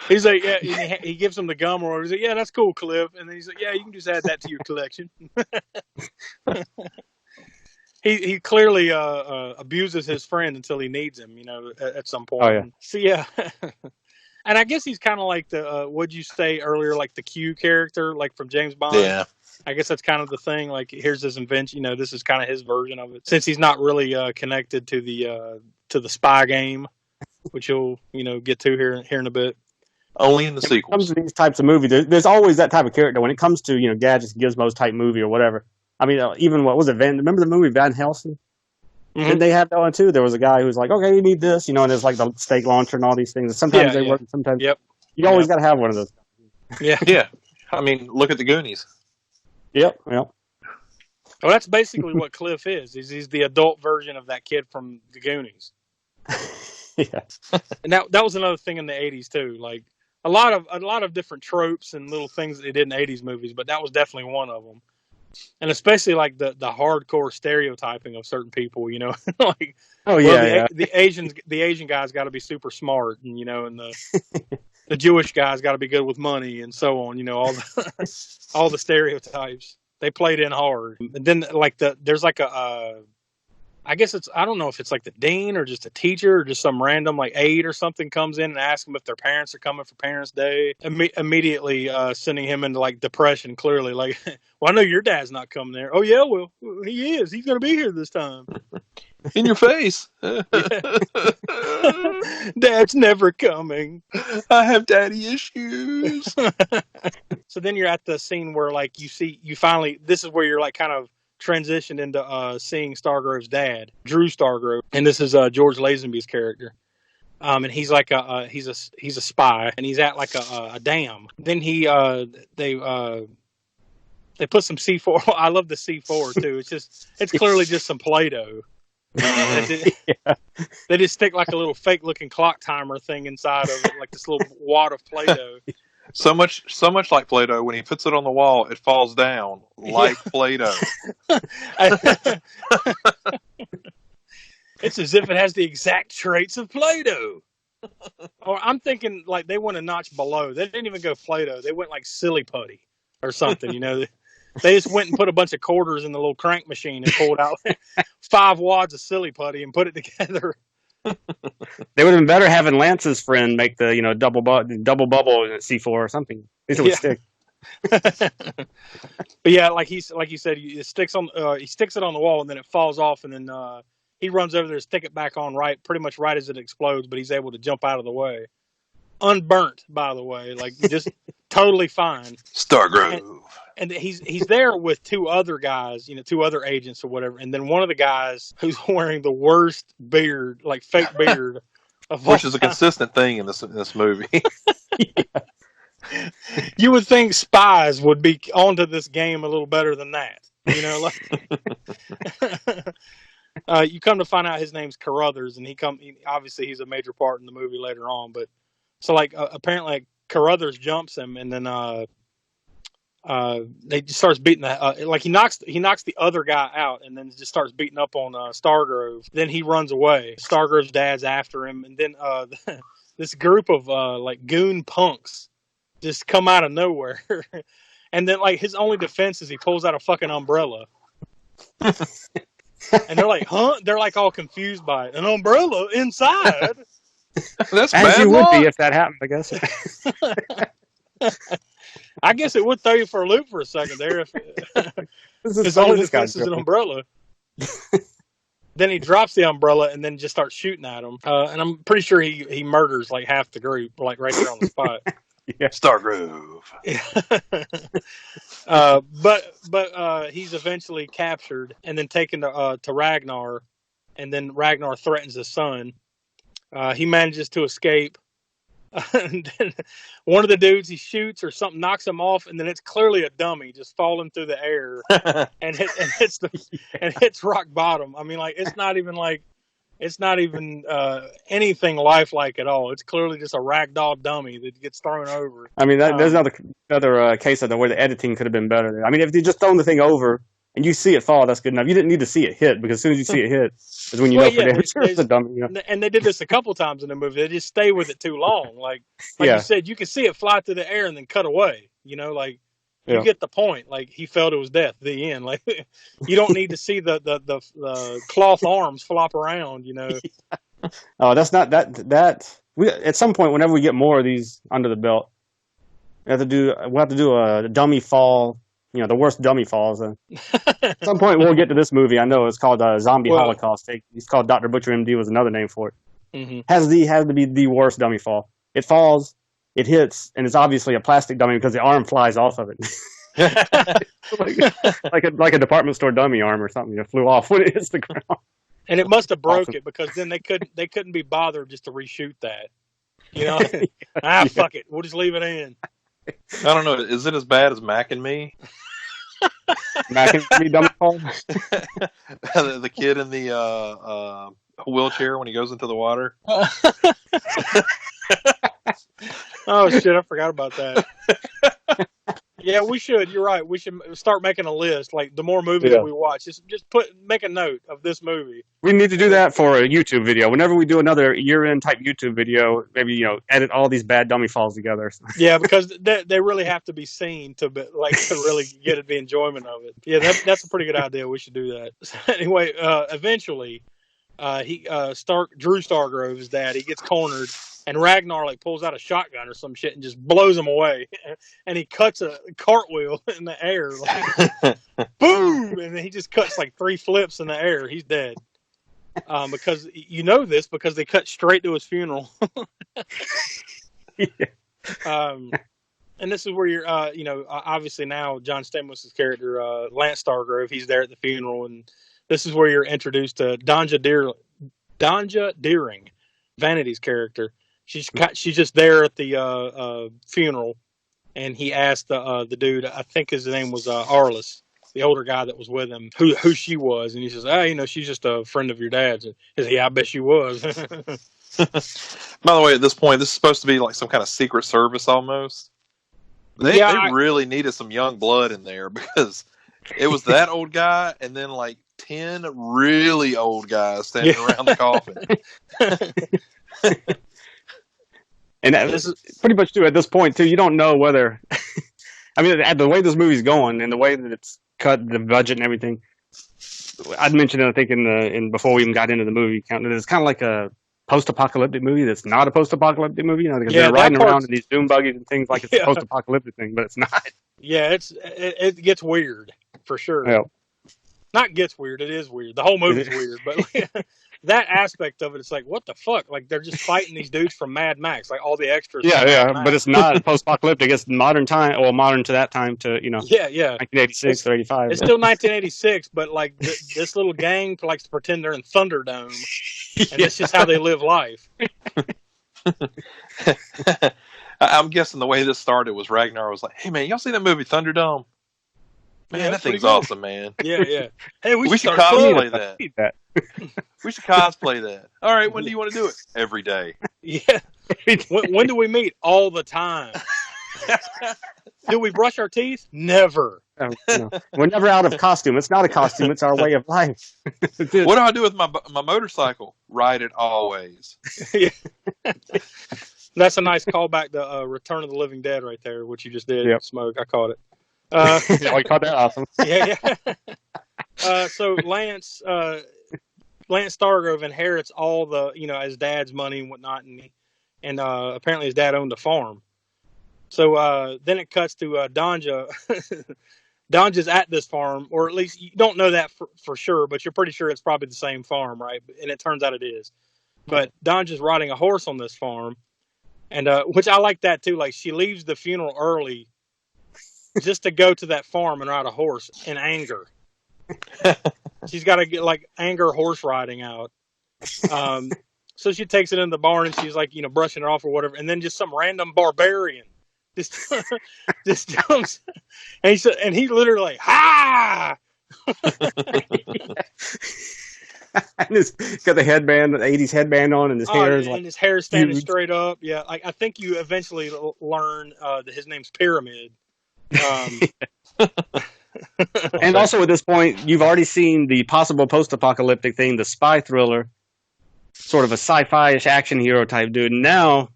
He's like, yeah. He gives him the gum, or he's like, yeah, that's cool, Cliff. And then he's like, yeah, you can just add that to your collection. He clearly abuses his friend until he needs him, at some point. Oh yeah. So yeah, and I guess he's kind of like the what'd you say earlier, like the Q character, like from James Bond. Yeah. I guess that's kind of the thing. Like, here's this invention. This is kind of his version of it, since he's not really connected to the spy game, which you'll get to here in a bit. Only in the sequels. When it comes to these types of movies, there's always that type of character. When it comes to gadgets, gizmos type movie or whatever. I mean, even what was it? Remember the movie Van Helsing? Mm-hmm. Did they have that one too? There was a guy who was like, "Okay, you need this," and there's like the steak launcher and all these things. And sometimes they work, sometimes. Yep. You always got to have one of those. Yeah. Yeah. I mean, look at the Goonies. Yep. Well, that's basically what Cliff is. He's the adult version of that kid from the Goonies. Yeah. And that was another thing in the 80s too. Like a lot of different tropes and little things that they did in 80s movies, but that was definitely one of them. And especially like the hardcore stereotyping of certain people, like, the Asian guy's got to be super smart, and and the Jewish guy's got to be good with money, and so on. All the stereotypes they played in hard. And then like there's like I guess I don't know if it's like the dean or just a teacher or just some random like aide or something comes in and asks them if their parents are coming for Parents' Day, immediately sending him into like depression, clearly like, well, I know your dad's not coming there. Oh yeah, well, he is. He's going to be here this time. In your face. Dad's never coming. I have daddy issues. So then you're at the scene where like you finally, this is where you're like kind of transitioned into seeing Stargrove's dad, Drew Stargrove, and this is George Lazenby's character. And he's like he's a spy, and he's at like a dam. Then they put some C4. I love the C4 too. It's clearly just some Play-Doh. They just stick like a little fake looking clock timer thing inside of it, like this little wad of Play-Doh. So much like Play-Doh. When he puts it on the wall, it falls down like Play-Doh. It's as if it has the exact traits of Play-Doh. Or I'm thinking like they went a notch below. They didn't even go Play-Doh. They went like Silly Putty or something. You know, they just went and put a bunch of quarters in the little crank machine and pulled out 5 wads of Silly Putty and put it together. They would have been better having Lance's friend make the double bubble C4 or something. At least it would stick. But yeah, like you said, he sticks it on the wall and then it falls off, and then he runs over there to stick it back on pretty much right as it explodes, but he's able to jump out of the way, unburnt, by the way, like just totally fine. Stargrove. And he's there with 2 other guys, 2 other agents or whatever, and then one of the guys who's wearing the worst beard, like fake beard, which is a consistent thing in this movie. You would think spies would be onto this game a little better than that, like. You come to find out his name's Carruthers, and obviously he's a major part in the movie later on. But so like apparently Carruthers jumps him, and then they just starts beating like he knocks the other guy out, and then just starts beating up on Stargrove. Then he runs away. Stargrove's dad's after him, and then this group of like goon punks just come out of nowhere, and then like his only defense is he pulls out a fucking umbrella. And they're like, huh? They're like all confused by it. An umbrella inside? That's as you would be if that happened, I guess. I guess it would throw you for a loop for a second there. If his only defense is an umbrella. Then he drops the umbrella and then just starts shooting at him. And I'm pretty sure he murders like half the group, like right there on the spot. Yeah. Stargrove. But he's eventually captured and then taken to Ragnar, and then Ragnar threatens his son. He manages to escape. And then one of the dudes he shoots or something knocks him off, and then it's clearly a dummy just falling through the air and hits rock bottom. I mean, like it's not even anything lifelike at all. It's clearly just a ragdoll dummy that gets thrown over. I mean, there's another case of where the editing could have been better. I mean, if you just thrown the thing over and you see it fall, that's good enough. You didn't need to see it hit, because as soon as you see it hit is when you know for damn sure it's a dummy. And they did this a couple times in the movie. They just stay with it too long. Like you said, you can see it fly through the air and then cut away. You get the point. Like he fell to his death. The end. Like you don't need to see the cloth arms flop around. Oh, that's not that. We at some point, whenever we get more of these under the belt, we'll have to do a dummy fall. The worst dummy falls. At some point, we'll get to this movie. I know it's called Zombie Holocaust. He's called Dr. Butcher MD was another name for it. Mm-hmm. Has to be the worst dummy fall. It falls, it hits, and it's obviously a plastic dummy because the arm flies off of it. like a department store dummy arm or something. It flew off when it hits the ground. And it must have broke it, because then they couldn't be bothered just to reshoot that. Fuck it, we'll just leave it in. I don't know. Is it as bad as Mac and Me? Mac and Me dummy fall? The kid in the wheelchair when he goes into the water. Oh shit! I forgot about that. Yeah, we should. You're right. We should start making a list. Like the more movies that we watch, just make a note of this movie. We need to do that for a YouTube video. Whenever we do another year-end type YouTube video, maybe edit all these bad dummy falls together. Yeah, because they really have to be seen to really get the enjoyment of it. Yeah, that's a pretty good idea. We should do that. So anyway, eventually, Drew Stargrove's dad, he gets cornered. And Ragnar pulls out a shotgun or some shit and just blows him away. And he cuts a cartwheel in the air. Boom! And then he just cuts 3 flips in the air. He's dead. Because they cut straight to his funeral. And this is where you're, obviously now John Stamos' character, Lance Stargrove, he's there at the funeral, and this is where you're introduced to Danja Deering, Vanity's character. She's just there at the funeral, and he asked the dude, I think his name was Arliss, the older guy that was with him, who she was, and he says, she's just a friend of your dad's. And he says, yeah, I bet she was. By the way, at this point, this is supposed to be like some kind of Secret Service almost. They really needed some young blood in there because it was that old guy and then like 10 really old guys standing around the coffin. And this is pretty much true at this point too. You don't know whether, I mean, the way this movie's going and the way that it's cut, the budget and everything. I'd mentioned it, I think, in before we even got into the movie, it's kind of like a post-apocalyptic movie that's not a post-apocalyptic movie, because they're riding around in these doom buggies and things like it's a post-apocalyptic thing, but it's not. Yeah, it gets weird for sure. Yeah. Not gets weird, it is weird. The whole movie's weird, but that aspect of it, it's like, what the fuck? Like, they're just fighting these dudes from Mad Max, like all the extras. Yeah, but it's not post-apocalyptic. It's modern time, or modern to that time to, 1986 or 85. It's still 1986, but like this little gang likes to pretend they're in Thunderdome, and that's just how they live life. I'm guessing the way this started was Ragnar was like, hey man, y'all see that movie Thunderdome? Man, that thing's awesome, man. Yeah. Hey, we should cosplay that. We should cosplay that. All right, when do you want to do it? Every day. Yeah. When do we meet? All the time. Do we brush our teeth? Never. We're never out of costume. It's not a costume. It's our way of life. What do I do with my motorcycle? Ride it always. Yeah. That's a nice callback to Return of the Living Dead right there, which you just did. Yep. Smoke. I caught it. You caught that? Awesome. Yeah. So Lance Stargrove inherits all the, his dad's money and whatnot, and apparently his dad owned a farm. So then it cuts to Danja. Danja's at this farm, or at least you don't know that for sure, but you're pretty sure it's probably the same farm, right? And it turns out it is. But Danja's riding a horse on this farm, and which I like that too. Like, she leaves the funeral early just to go to that farm and ride a horse in anger. She's got to get like anger horse riding out. So she takes it in the barn and she's like, brushing it off or whatever. And then just some random barbarian just jumps. And he literally like, ha! And he's got the headband, the 80s headband on, and his hair is like, and his hair is standing straight up. Yeah. I think you eventually learn that his name's Pyramid. And also at this point, you've already seen the possible post-apocalyptic thing, the spy thriller, sort of a sci-fi-ish action hero type dude. And now,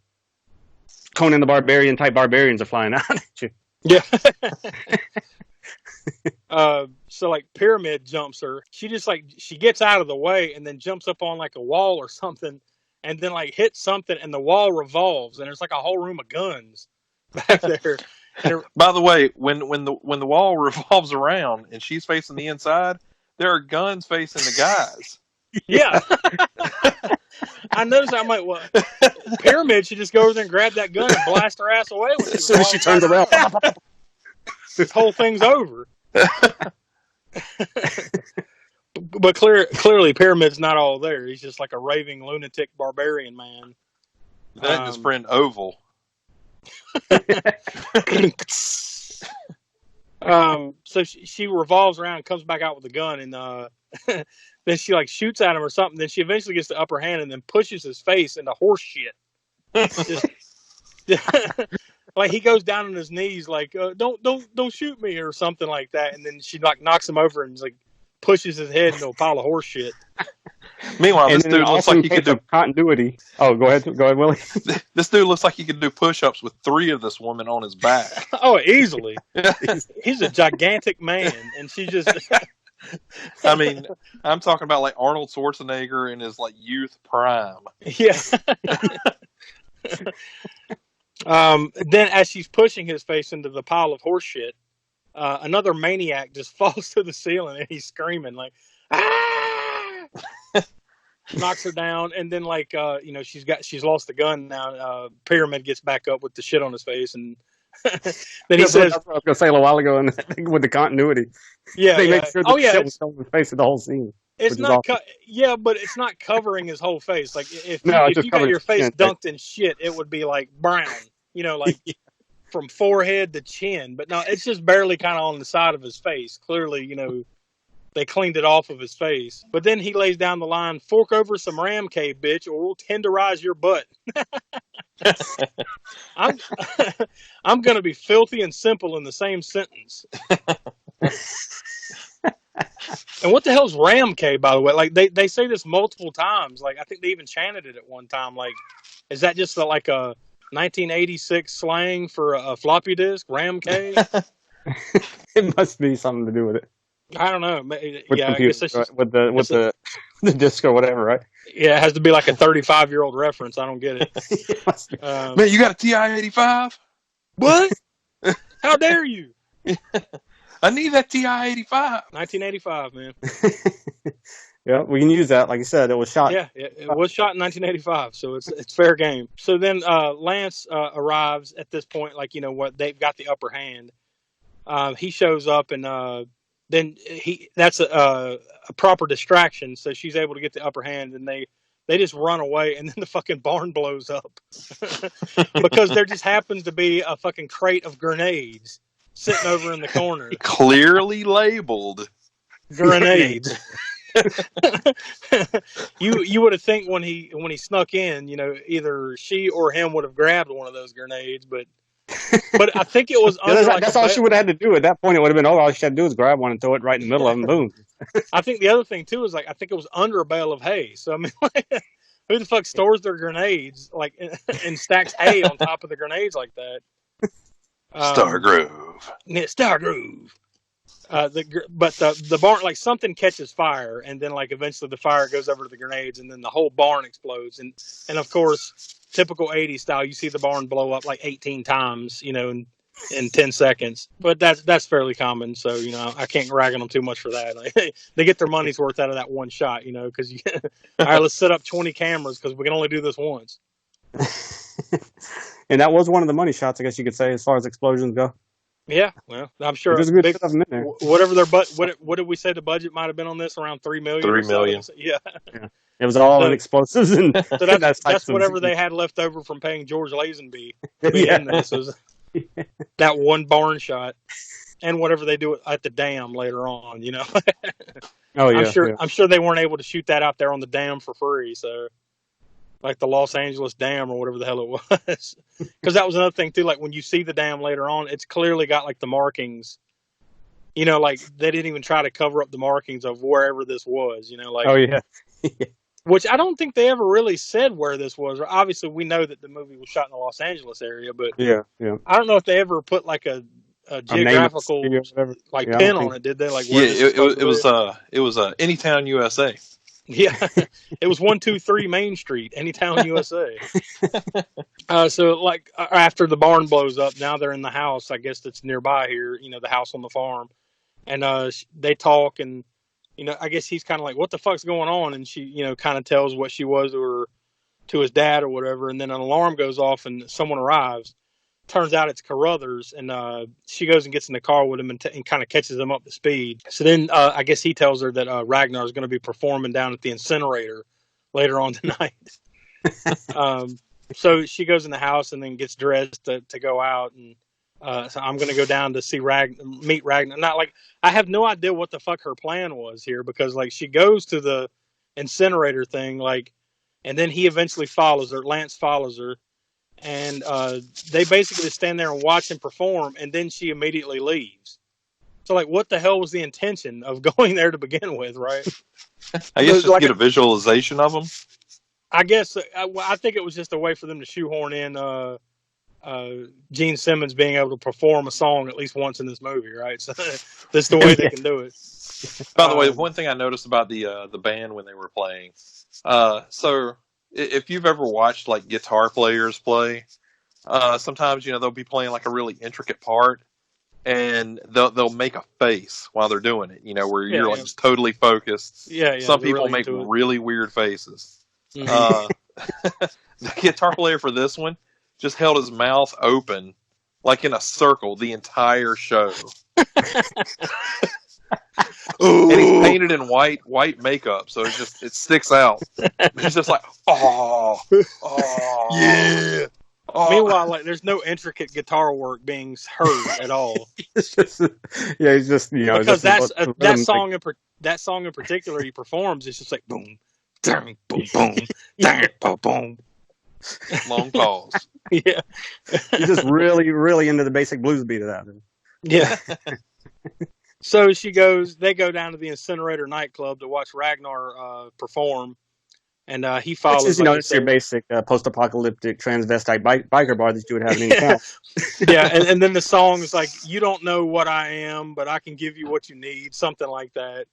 Conan the Barbarian type barbarians are flying out at you. Yeah. So like Pyramid jumps her. She just she gets out of the way and then jumps up on like a wall or something, and then like hits something, and the wall revolves, and there's like a whole room of guns back there. By the way, when the wall revolves around and she's facing the inside, there are guns facing the guys. Yeah. I noticed. I'm like, well, Pyramid should just go over there and grab that gun and blast her ass away with it. As soon as she turns around, this whole thing's over. But clearly, Pyramid's not all there. He's just like a raving lunatic barbarian man. That and his friend Oval. So she revolves around and comes back out with a gun, and then she like shoots at him or something. Then she eventually gets the upper hand and then pushes his face into horse shit. Like he goes down on his knees, like don't shoot me or something like that. And then she like knocks him over and like pushes his head into a pile of horse shit. Meanwhile, this dude looks like he could do continuity. Oh, go ahead, Willie. This dude looks like he could do push-ups with 3 of this woman on his back. Oh, easily. He's a gigantic man, and she just. I mean, I'm talking about like Arnold Schwarzenegger in his like youth prime. Yeah. Then, as she's pushing his face into the pile of horse shit, another maniac just falls to the ceiling, and he's screaming like, "Ah!" Knocks her down, and then she's lost the gun now. Pyramid gets back up with the shit on his face, and Then he says, that's what I was going to say a little while ago, and with the continuity, they make sure that shit was showing his face in the whole scene. It's not, but it's not covering his whole face. Like if you got your face dunked in shit, it would be like brown, like from forehead to chin. But no, it's just barely kind of on the side of his face. Clearly, they cleaned it off of his face. But then he lays down the line, "Fork over some ram cave, bitch, or we'll tenderize your butt." I'm gonna be filthy and simple in the same sentence. And what the hell's ram cave, by the way? Like they say this multiple times. Like I think they even chanted it at one time. Like, is that just like a 1986 slang for a floppy disk? Ram cave? It must be something to do with it. I don't know. With I guess it's just, with the disc or whatever, right? Yeah, it has to be like a 35-year-old reference. I don't get it. Man, you got a TI-85? What? How dare you? I need that TI-85. 1985, man. Yeah, we can use that. Like you said, it was shot. Yeah, it was shot in 1985, so it's fair game. So then Lance arrives at this point, like, what, they've got the upper hand. He shows up, and then that's a proper distraction, so she's able to get the upper hand, and they just run away, and then the fucking barn blows up. Because there just happens to be a fucking crate of grenades sitting over in the corner. Clearly labeled grenades. You would have think when he snuck in, either she or him would have grabbed one of those grenades, but I think it was under that's all she would have had to do at that point. It would have been all she had to do is grab one and throw it right in the middle of them. Boom. I think the other thing too is I think it was under a bale of hay. So I mean, who the fuck stores their grenades and stacks hay on top of the grenades like that? Stargrove. Stargrove. But the barn, something catches fire, and then eventually the fire goes over to the grenades, and then the whole barn explodes, and of course, typical 80s style, you see the barn blow up 18 times, in 10 seconds. But that's fairly common, so I can't rag on them too much for that. They get their money's worth out of that one shot, because all right, let's set up 20 cameras because we can only do this once. And that was one of the money shots, I guess you could say, as far as explosions go. Yeah, well, I'm sure. There's good stuff in there. Whatever what did we say the budget might have been on this? Around $3 million. $3 million. Yeah. It was all in explosives, and so that's whatever they had left over from paying George Lazenby to be in this. Was that one barn shot, and whatever they do at the dam later on. Oh yeah. I'm sure they weren't able to shoot that out there on the dam for free. So. Like the Los Angeles Dam or whatever the hell it was. Because that was another thing, too. When you see the dam later on, it's clearly got, the markings. They didn't even try to cover up the markings of wherever this was, Oh, yeah. Which I don't think they ever really said where this was. Obviously, we know that the movie was shot in the Los Angeles area, but yeah. I don't know if they ever put, a geographical, pin on it, did they? It was Anytown, USA. Yeah, it was 123 Main Street, Anytown, USA. So, after the barn blows up, now they're in the house, I guess that's nearby here, the house on the farm. And they talk, and, I guess he's kind of like, what the fuck's going on? And she, kind of tells what she was to his dad or whatever. And then an alarm goes off, and someone arrives. Turns out it's Carruthers, and she goes and gets in the car with him and kind of catches him up to speed. So then I guess he tells her that Ragnar is going to be performing down at the incinerator later on tonight. So she goes in the house and then gets dressed to go out, and so I'm going to go down to see meet Ragnar. Not I have no idea what the fuck her plan was here, because she goes to the incinerator thing, and then he eventually follows her. Lance follows her. And they basically stand there and watch him perform, and then she immediately leaves. So, what the hell was the intention of going there to begin with, right? I guess just get a visualization of them. I guess I think it was just a way for them to shoehorn in Gene Simmons being able to perform a song at least once in this movie, right? So that's the way they can do it. By the way, one thing I noticed about the band when they were playing, so. If you've ever watched guitar players play, sometimes they'll be playing a really intricate part, and they'll make a face while they're doing it. Where you're just totally focused. Yeah. Some people really make really weird faces. Mm-hmm. The guitar player for this one just held his mouth open like in a circle the entire show. Ooh. And he's painted in white makeup, so it sticks out. He's just like, oh, Yeah. oh. Meanwhile, like there's no intricate guitar work being heard at all. It's just, yeah, he's just Because just that song in particular he performs is just like boom, dang, boom, boom, dang, boom, boom. Long pause. Yeah. He's just really, really into the basic blues beat of that. Yeah. So they go down to the Incinerator nightclub to watch Ragnar perform, and he follows. Which is, it's your basic post-apocalyptic transvestite biker bar that you would have in any town. Yeah, and then the song is like, "You don't know what I am, but I can give you what you need," something like that.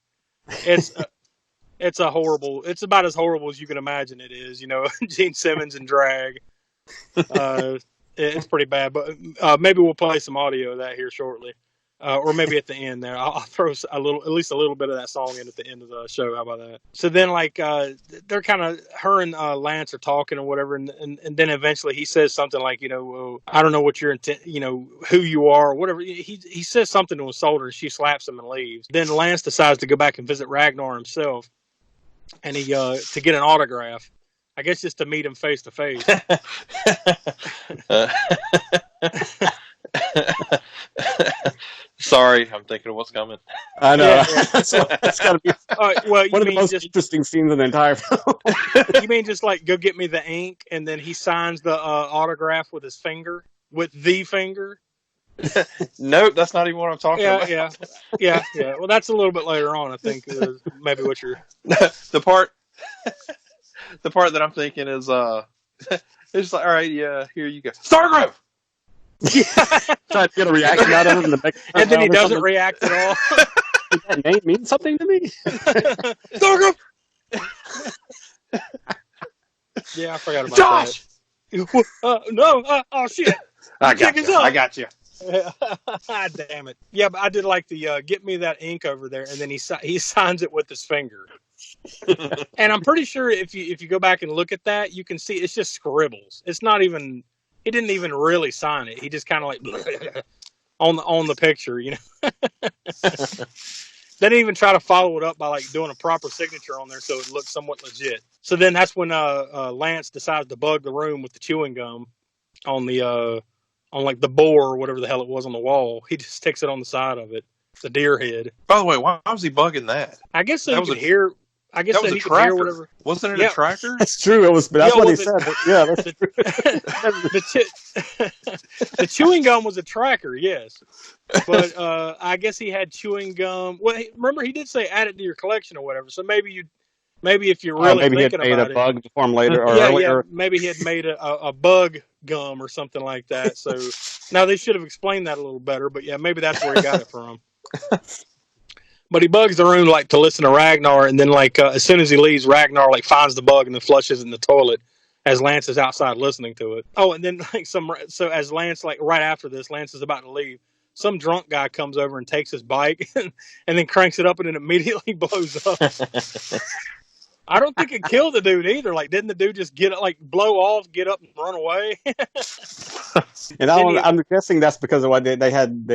It's horrible. It's about as horrible as you can imagine it is. Gene Simmons and drag. It's pretty bad, but maybe we'll play some audio of that here shortly. Or maybe at the end there. I'll throw at least a little bit of that song in at the end of the show. How about that? So then, they're kind of, her and Lance are talking or whatever, and then eventually he says something like, well, I don't know what your intent, who you are, or whatever. He says something to his shoulder, and she slaps him and leaves. Then Lance decides to go back and visit Ragnar himself, and he to get an autograph. I guess just to meet him face to face. Sorry, I'm thinking of what's coming. I know. Yeah. That's got to be well, one of the most interesting scenes in the entire film. You mean just like go get me the ink, and then he signs the autograph with his finger, with the finger? Nope, that's not even what I'm talking about. Yeah. Well, that's a little bit later on, I think. Maybe what you're the part that I'm thinking is it's just like, all right, yeah, here you go, Stargrove. Trying to get a reaction out of him, and then he doesn't react at all. Does that name mean something to me? Stargrove. Yeah, I forgot about Josh. that. No, oh shit! I got you. Damn it! Yeah, but I did like the get me that ink over there, and then he signs it with his finger. And I'm pretty sure if you go back and look at that, you can see it's just scribbles. It's not even. He didn't even really sign it. He just kind of like on the picture, They didn't even try to follow it up by like doing a proper signature on there so it looked somewhat legit. So then that's when Lance decides to bug the room with the chewing gum on the like the boar or whatever the hell it was on the wall. He just sticks it on the side of it. It's a deer head. By the way, why was he bugging that? I guess so he could hear. I guess that was he a could tracker. hear whatever. Wasn't it a tracker? That's true. It was. That's what he said. Yeah, that's the chewing gum was a tracker, yes. But I guess he had chewing gum. Well, remember he did say add it to your collection or whatever. So maybe if you're really maybe thinking he had made about a bug form later or yeah, earlier. Yeah, maybe he had made a bug gum or something like that. So now they should have explained that a little better. But yeah, maybe that's where he got it from. But he bugs the room like to listen to Ragnar, and then as soon as he leaves, Ragnar finds the bug and then flushes it in the toilet as Lance is outside listening to it. Oh, and then so as Lance right after this, Lance is about to leave. Some drunk guy comes over and takes his bike and then cranks it up and it immediately blows up. I don't think it killed the dude either. Didn't the dude just blow off, get up and run away? And I'm guessing that's because of what they had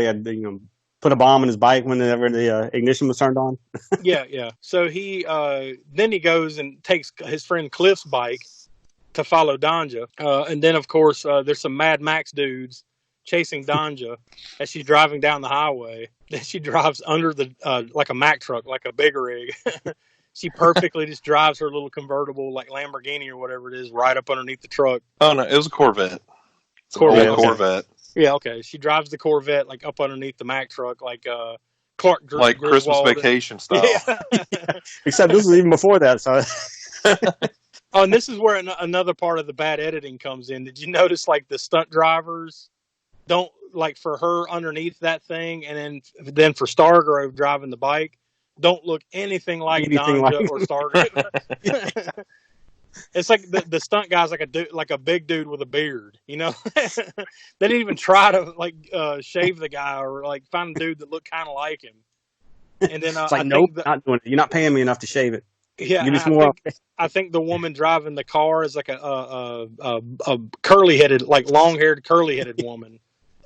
put a bomb in his bike whenever the ignition was turned on. Yeah. So he then he goes and takes his friend Cliff's bike to follow Danja, and then of course there's some Mad Max dudes chasing Danja as she's driving down the highway. Then she drives under the like a Mack truck, like a big rig. She perfectly just drives her little convertible, like Lamborghini or whatever it is, right up underneath the truck. Oh no, it was a Corvette. Corvette. Old Corvette. Yeah, okay. She drives the Corvette up underneath the Mack truck, like Clark like Christmas Vacation style. Yeah. Except this is even before that. So. Oh, and this is where another part of the bad editing comes in. Did you notice the stunt drivers don't for her underneath that thing, and then for Stargrove driving the bike, don't look anything like Danja or Stargrove. It's like the stunt guy's like a big dude with a beard, They didn't even try to shave the guy or find a dude that looked kind of like him. And then it's nope, not doing it. You're not paying me enough to shave it. Yeah, I think the woman driving the car is a curly headed, long haired, curly headed woman.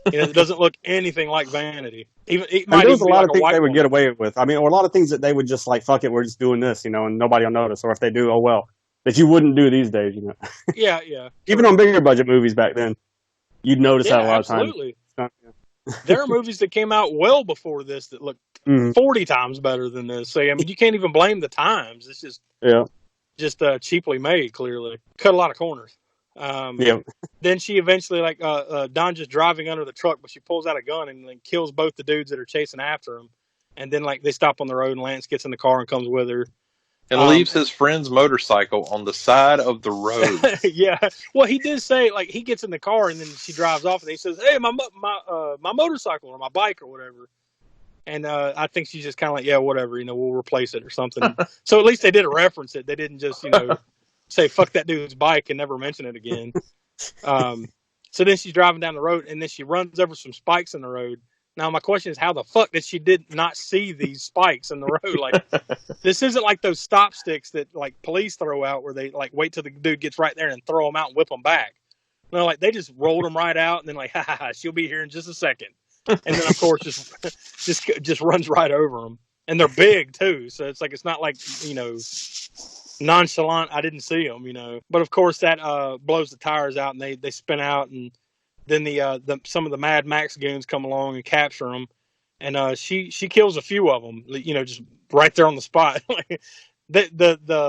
It doesn't look anything like Vanity. Even it And might there was even a be lot like of a things white they would woman. get away with. I mean, or a lot of things that they would just like, fuck it, we're just doing this, and nobody will notice. Or if they do, oh well. That you wouldn't do these days, Yeah. Even on bigger budget movies back then, you'd notice that a lot of times. Absolutely. There are movies that came out well before this that look 40 times better than this. So, I mean, you can't even blame the times. It's just cheaply made, clearly. Cut a lot of corners. Then she eventually, Don just driving under the truck, but she pulls out a gun and kills both the dudes that are chasing after him. And then, they stop on the road and Lance gets in the car and comes with her. And leaves his friend's motorcycle on the side of the road. Yeah. Well, he did say, he gets in the car and then she drives off and he says, hey, my motorcycle or my bike or whatever. And I think she's just kind of like, yeah, whatever, we'll replace it or something. So at least they did reference it. They didn't just, say, fuck that dude's bike and never mention it again. So then she's driving down the road and then she runs over some spikes in the road. Now, my question is, how the fuck did she not see these spikes in the road? This isn't like those stop sticks that, police throw out where they, wait till the dude gets right there and throw them out and whip them back. No, they just rolled them right out and then, ha, ha, ha, she'll be here in just a second. And then, of course, just runs right over them. And they're big, too. So it's it's not nonchalant, I didn't see them, But, of course, that blows the tires out and they spin out and then some of the Mad Max goons come along and capture them, and she kills a few of them, just right there on the spot. The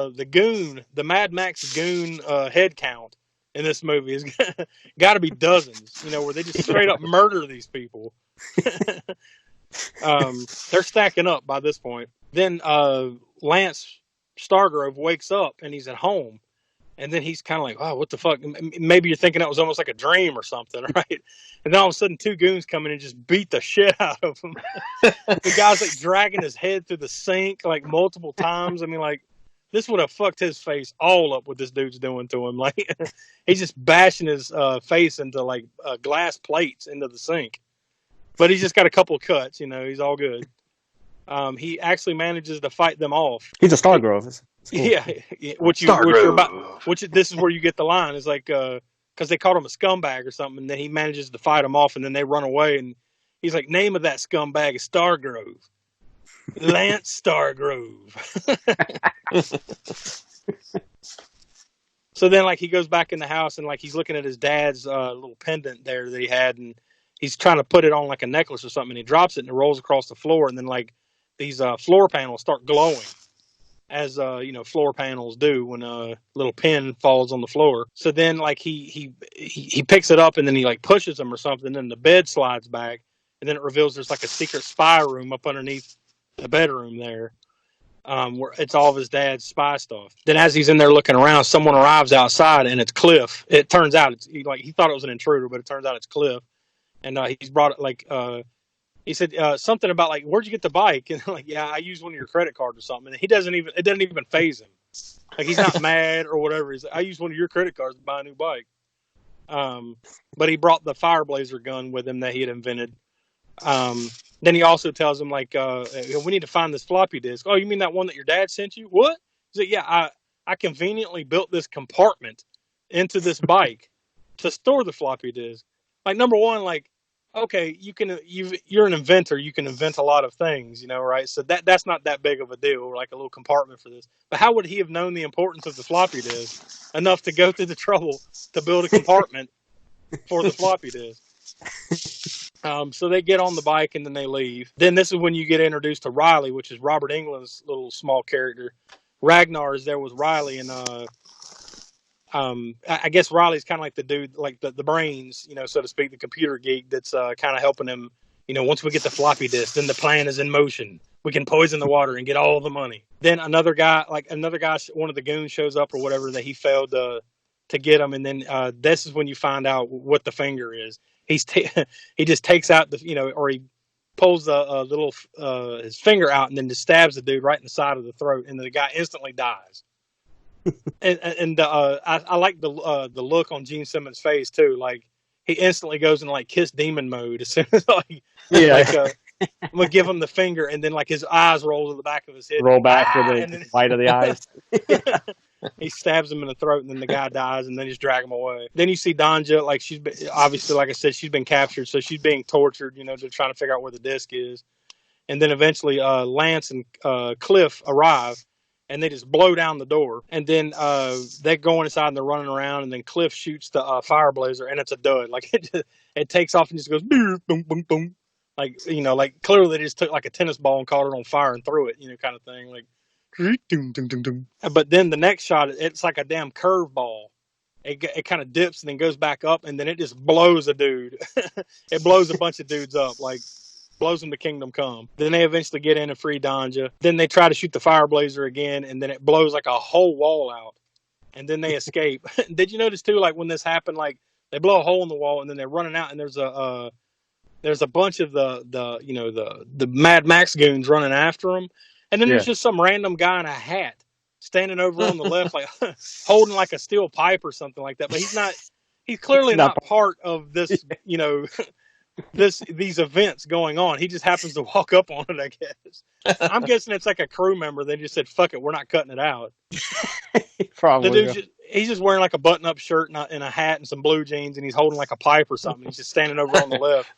Mad Max goon head count in this movie has got to be dozens, where they just straight up murder these people. They're stacking up by this point. Then Lance Stargrove wakes up and he's at home. And then he's kind of like, oh, what the fuck? Maybe you're thinking that was almost like a dream or something, right? And then all of a sudden, two goons come in and just beat the shit out of him. The guy's dragging his head through the sink multiple times. I mean, this would have fucked his face all up what this dude's doing to him. He's just bashing his face into glass plates into the sink. But he's just got a couple of cuts, he's all good. He actually manages to fight them off. He's a Stargrove. Cool. Yeah, which this is where you get the line. It's because they called him a scumbag or something, and then he manages to fight them off, and then they run away, and he's like, name of that scumbag is Stargrove. Lance Stargrove. So then, he goes back in the house, and, he's looking at his dad's little pendant there that he had, and he's trying to put it on, a necklace or something, and he drops it, and it rolls across the floor, and then, these floor panels start glowing. As floor panels do when a little pin falls on the floor. So then he picks it up and then he pushes them or something, and then the bed slides back and then it reveals there's a secret spy room up underneath the bedroom there, where it's all of his dad's spy stuff. Then as he's in there looking around, someone arrives outside and it's Cliff. It turns out he thought it was an intruder, but it turns out it's Cliff. And he's brought it he said something about where'd you get the bike? And yeah, I used one of your credit cards or something. And it doesn't even faze him. He's not mad or whatever. He's I used one of your credit cards to buy a new bike. But he brought the fire blazer gun with him that he had invented. Then he also tells him we need to find this floppy disk. Oh, you mean that one that your dad sent you? What? He's like, yeah, I conveniently built this compartment into this bike to store the floppy disk. Number one, okay, you're an inventor. You can invent a lot of things, right? So that's not that big of a deal, a little compartment for this. But how would he have known the importance of the floppy disk enough to go through the trouble to build a compartment for the floppy disk? So they get on the bike and then they leave. Then this is when you get introduced to Riley, which is Robert Englund's little small character. Ragnar is there with Riley, and I guess Riley's kind of the dude, the brains, so to speak, the computer geek that's kind of helping him. Once we get the floppy disk, then the plan is in motion. We can poison the water and get all the money. Then another guy, one of the goons shows up or whatever that he failed to get him, and then this is when you find out what the finger is. He just takes out or he pulls the little his finger out and then just stabs the dude right in the side of the throat, and the guy instantly dies. And I like the look on Gene Simmons' face too. He instantly goes into Kiss Demon mode as soon as I'm gonna give him the finger, and then his eyes roll to the back of his head. Roll back with the white of the eyes. He stabs him in the throat, and then the guy dies, and then just drag him away. Then you see Danja, like she's been, obviously, like I said, she's been captured, so she's being tortured. You know, they're trying to figure out where the disc is. And then eventually, Lance and Cliff arrive, and they just blow down the door. And then they're going inside and they're running around, and then Cliff shoots the fire blazer, and it's a dud. Like it takes off and just goes boom, boom, boom, boom. Like, you know, like clearly they just took like a tennis ball and caught it on fire and threw it, you know, kind of thing. Like, doom, doom, doom, doom. But then the next shot, it's like a damn curveball. It kind of dips and then goes back up, and then it just blows a dude. It blows a bunch of dudes up, like blows them to kingdom come. Then they eventually get in and free Danja. Then they try to shoot the fire blazer again, and then it blows like a whole wall out. And then they escape. Did you notice too, like when this happened, like they blow a hole in the wall, and then they're running out, and there's a bunch of the Mad Max goons running after them, and then there's just some random guy in a hat standing over on the left, like holding like a steel pipe or something like that. But he's clearly not part of this, you know, these events going on. He just happens to walk up on it, I guess. I'm guessing it's like a crew member. They just said, "Fuck it, we're not cutting it out." Probably. The dude's he's just wearing like a button-up shirt and a hat and some blue jeans, and he's holding like a pipe or something. He's just standing over on the left.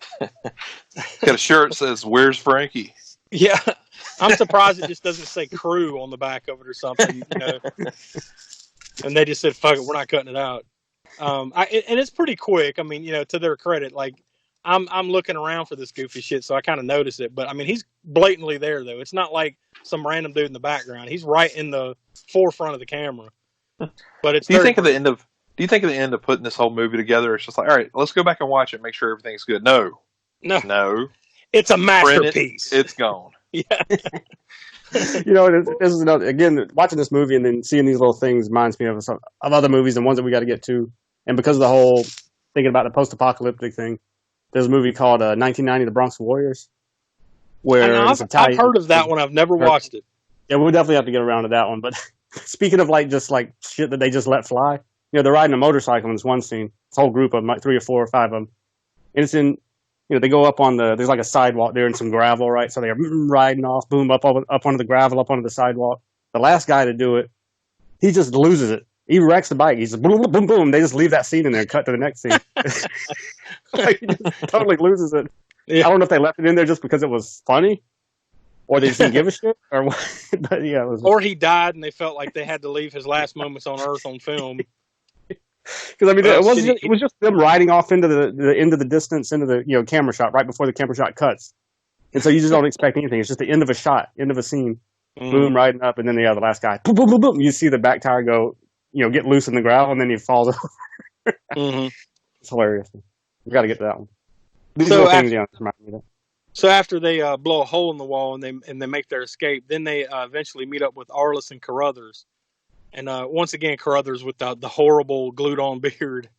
Got a shirt that says, "Where's Frankie?" Yeah. I'm surprised it just doesn't say crew on the back of it or something, you know. And they just said, "Fuck it, we're not cutting it out." And it's pretty quick. I mean, you know, to their credit, like I'm looking around for this goofy shit, so I kind of notice it. But I mean, he's blatantly there though. It's not like some random dude in the background. He's right in the forefront of the camera. But it's. Do you think at the end of putting this whole movie together, it's just like, all right, let's go back and watch it, make sure everything's good? No. It's a masterpiece. It's gone. Yeah. You know, this is another, again, watching this movie and then seeing these little things reminds me of other movies and ones that we got to get to. And because of the whole thinking about the post-apocalyptic thing, there's a movie called 1990, The Bronx Warriors. Where I've heard of that one. I've never watched it. Yeah, we'll definitely have to get around to that one. But speaking of like just like shit that they just let fly, you know, they're riding a motorcycle in this one scene. This whole group of them, like 3 or 4 or 5 of them. And it's in, you know, they go up on there's like a sidewalk there and some gravel, right? So they're riding off, boom, up onto the gravel, up onto the sidewalk. The last guy to do it, he just loses it. He wrecks the bike. He's boom, boom, boom. They just leave that scene in there and cut to the next scene. Like, he just totally loses it. Yeah. I don't know if they left it in there just because it was funny, or they just didn't give a shit, or what. But yeah, or he died and they felt like they had to leave his last moments on Earth on film. Because I mean, it was just them riding off into the end of the distance, into the camera shot right before the camera shot cuts, and so you just don't expect anything. It's just the end of a shot, end of a scene, boom, riding up, and then the last guy, boom, boom, boom, boom. You see the back tire go, get loose in the gravel, and then he falls over. It's hilarious. We got to get to that one. So after they blow a hole in the wall and they make their escape, then they eventually meet up with Arliss and Carruthers. And once again, Carruthers with the horrible glued-on beard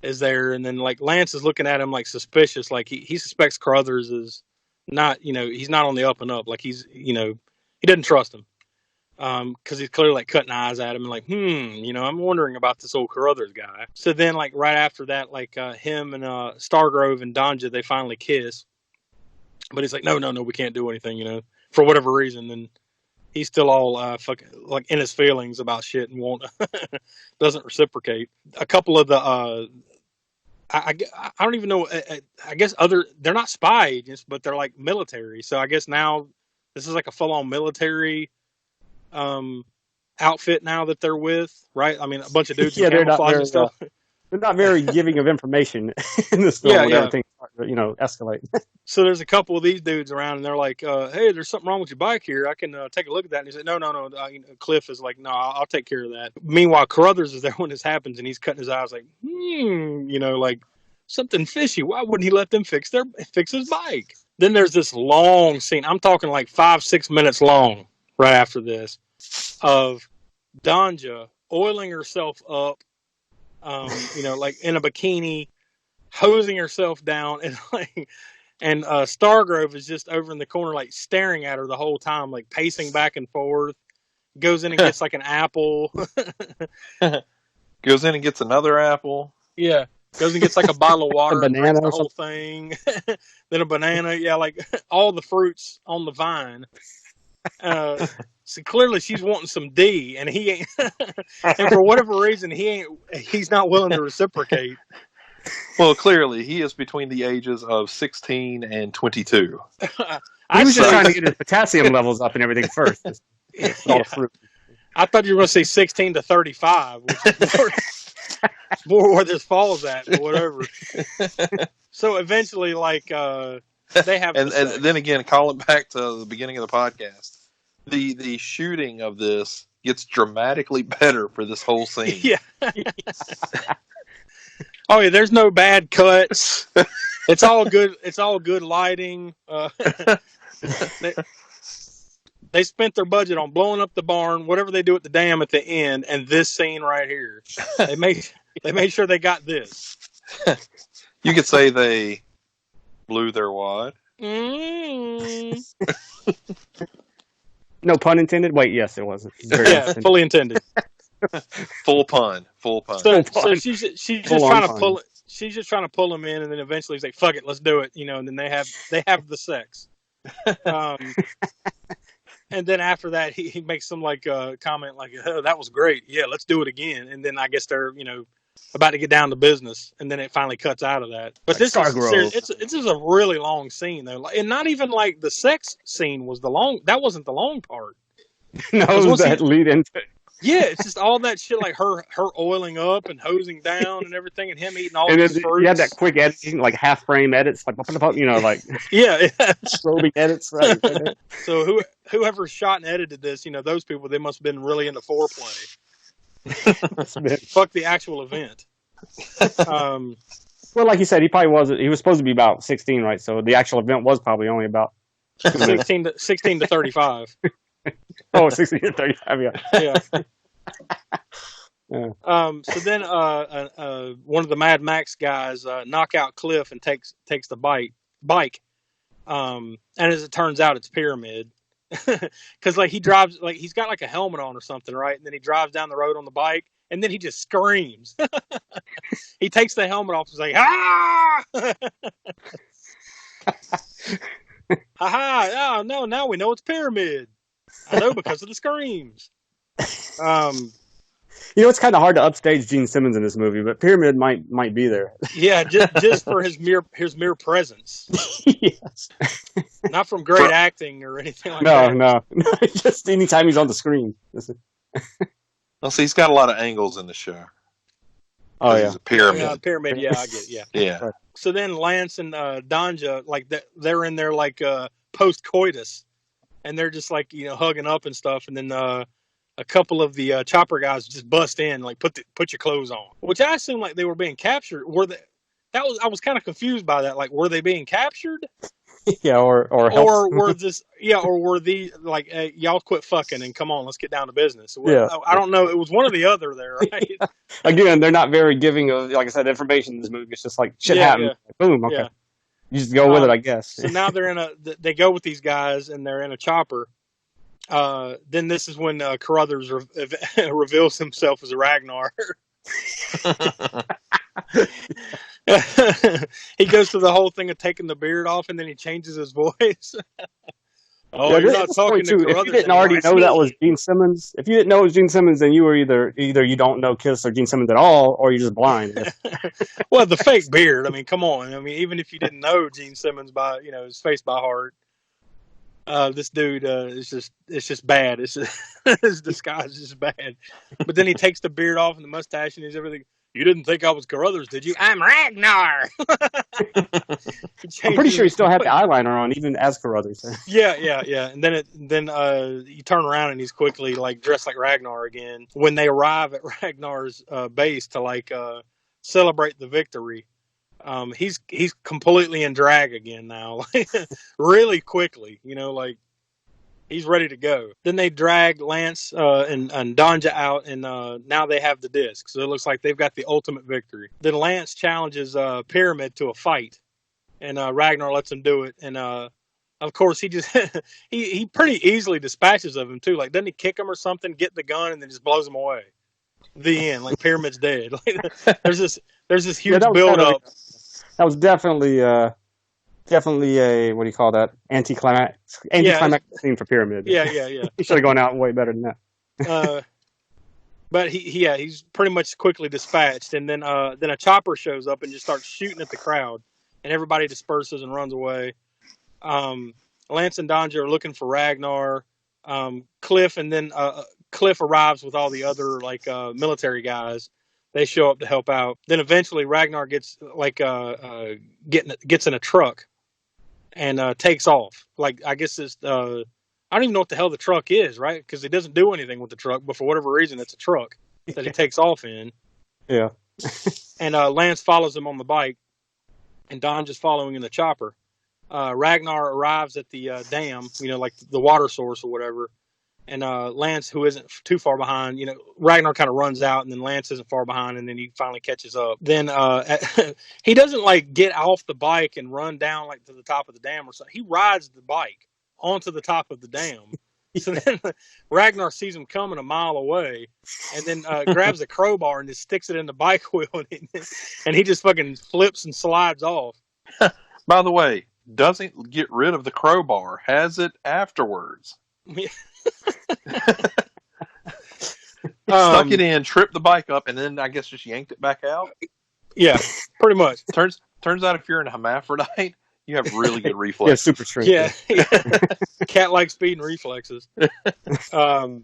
is there. And then, like, Lance is looking at him, like, suspicious. Like, he suspects Carruthers is not, he's not on the up and up. Like, he's, he doesn't trust him. Because he's clearly, like, cutting eyes at him and, like, I'm wondering about this old Carruthers guy. So then, like, right after that, like, him and Stargrove and Danja, they finally kiss. But he's like, no, we can't do anything, for whatever reason. And he's still all fucking like in his feelings about shit and doesn't reciprocate. A couple of the I don't even know. I guess they're not spy agents, but they're like military. So I guess now this is like a full on military outfit now that they're with, right? I mean, a bunch of dudes in camouflage and stuff. They're not very giving of information in this film. Yeah. Everything escalate. So there's a couple of these dudes around, and they're like, "Hey, there's something wrong with your bike here. I can take a look at that." And he said, "No." Cliff is like, "No, I'll take care of that." Meanwhile, Carruthers is there when this happens, and he's cutting his eyes like, like something fishy. Why wouldn't he let them fix his bike? Then there's this long scene. I'm talking like 5-6 minutes long. Right after this, of Danja oiling herself up. Like in a bikini, hosing herself down, and Stargrove is just over in the corner, like staring at her the whole time, like pacing back and forth. Goes in and gets like an apple. Goes in and gets another apple. Yeah, goes and gets like a bottle of water, a banana, the whole thing. Then a banana. Yeah, like all the fruits on the vine. So clearly she's wanting some D, and he ain't. And for whatever reason, he's not willing to reciprocate. Well, clearly he is between the ages of 16 and 22. He was just trying to get his potassium levels up and everything first. All the fruit. I thought you were going to say 16 to 35, which is more where this falls at, but whatever. So eventually, like, they have. And then again, calling back to the beginning of the podcast, the shooting of this gets dramatically better for this whole scene. Yeah. Oh yeah, there's no bad cuts. It's all good. It's all good lighting. They spent their budget on blowing up the barn, whatever they do at the dam at the end, and this scene right here. They made sure they got this. You could say they blew their wad. No pun intended. Wait, yes, it wasn't. Fully intended. Full pun. So she's just trying to pull it. She's just trying to pull him in, and then eventually he's like, "Fuck it, let's do it," And then they have the sex. And then after that, he makes some comment like, "Oh, that was great. Yeah, let's do it again." And then I guess they're about to get down to business, and then it finally cuts out of that. But this is a really long scene though, and not even like the sex scene was the long. That wasn't the long part. No, it was that lead into it. Yeah, it's just all that shit, like her oiling up and hosing down and everything, and him eating all these fruits. You had that quick editing, like half frame edits, like yeah, strobing edits. Right. So whoever shot and edited this, those people, they must have been really into foreplay. Fuck the actual event. Well, like you said, he probably wasn't. He was supposed to be about 16, right? So the actual event was probably only about 16 to 35. Oh, 16 to 35, yeah. So then one of the Mad Max guys knock out Cliff and takes the bike. And as it turns out, it's Pyramid. Because he drives, he's got a helmet on or something, right? And then he drives down the road on the bike, and then he just screams. He takes the helmet off and is like, ah! Haha, oh no, now we know it's Pyramid. I know, because of the screams. It's kind of hard to upstage Gene Simmons in this movie, but Pyramid might be there. Yeah, just for his mere presence. Yes. Not from great acting or anything like that. No. Just anytime he's on the screen. Well, see, he's got a lot of angles in the show. Oh, yeah. He's a pyramid. Yeah, pyramid, yeah, I get it, Yeah. Right. So then Lance and Danja, they're in there post-coitus. And they're just hugging up and stuff, and then a couple of the chopper guys just bust in, put your clothes on, which I assume they were being captured. I was kind of confused by that. Were they being captured? Yeah, or were these y'all quit fucking and come on, let's get down to business. Yeah. I don't know. It was one or the other there, right? Again, they're not very giving of, like I said, information in this movie. It's just shit happened. Yeah. Boom. Okay. Yeah. You just go with it, I guess. So now they go with these guys, and they're in a chopper. Then this is when Carruthers reveals himself as Ragnar. He goes through the whole thing of taking the beard off, and then he changes his voice. Oh, you're not talking to Carruthers. If you didn't already know that was Gene Simmons, then you were either you don't know Kiss or Gene Simmons at all, or you're just blind. Well, the fake beard. I mean, come on. I mean, even if you didn't know Gene Simmons by his face by heart, this dude it's just bad. It's just, his disguise is just bad. But then he takes the beard off and the mustache and he's everything. You didn't think I was Carruthers, did you? I'm Ragnar. I'm pretty sure he still had the eyeliner on, even as Carruthers. Yeah. And then you turn around and he's quickly dressed like Ragnar again. When they arrive at Ragnar's base to celebrate the victory, he's completely in drag again now, really quickly. He's ready to go. Then they drag Lance and Danja out, and now they have the disc. So it looks like they've got the ultimate victory. Then Lance challenges Pyramid to a fight, and Ragnar lets him do it. And of course, he just he pretty easily dispatches of him too. Doesn't he kick him or something, get the gun, and then just blows him away? The end. Pyramid's dead. There's this huge build up. That was definitely Definitely a, what do you call that? Anticlimax scene for Pyramid. Yeah. He should have gone out way better than that. But he's pretty much quickly dispatched, and then a chopper shows up and just starts shooting at the crowd, and everybody disperses and runs away. Lance and Donja are looking for Ragnar. Cliff arrives with all the other military guys. They show up to help out. Then eventually Ragnar gets gets in a truck and takes off. I guess it's I don't even know what the hell the truck is, right? Because he doesn't do anything with the truck, but for whatever reason, it's a truck that he takes off in. Yeah. And Lance follows him on the bike, and Don's just following in the chopper. Ragnar arrives at the dam, the water source or whatever. And Lance, who isn't too far behind, Ragnar kind of runs out, and then Lance isn't far behind, and then he finally catches up. Then he doesn't get off the bike and run down to the top of the dam or something. He rides the bike onto the top of the dam. So then Ragnar sees him coming a mile away, and then grabs a crowbar and just sticks it in the bike wheel, and he just fucking flips and slides off. By the way, doesn't get rid of the crowbar, has it afterwards. Stuck it in, tripped the bike up, and then I guess just yanked it back out. Yeah, pretty much. Turns out if you're an hermaphrodite, you have really good reflexes. Yeah, super strength. Yeah. Cat-like speed and reflexes. All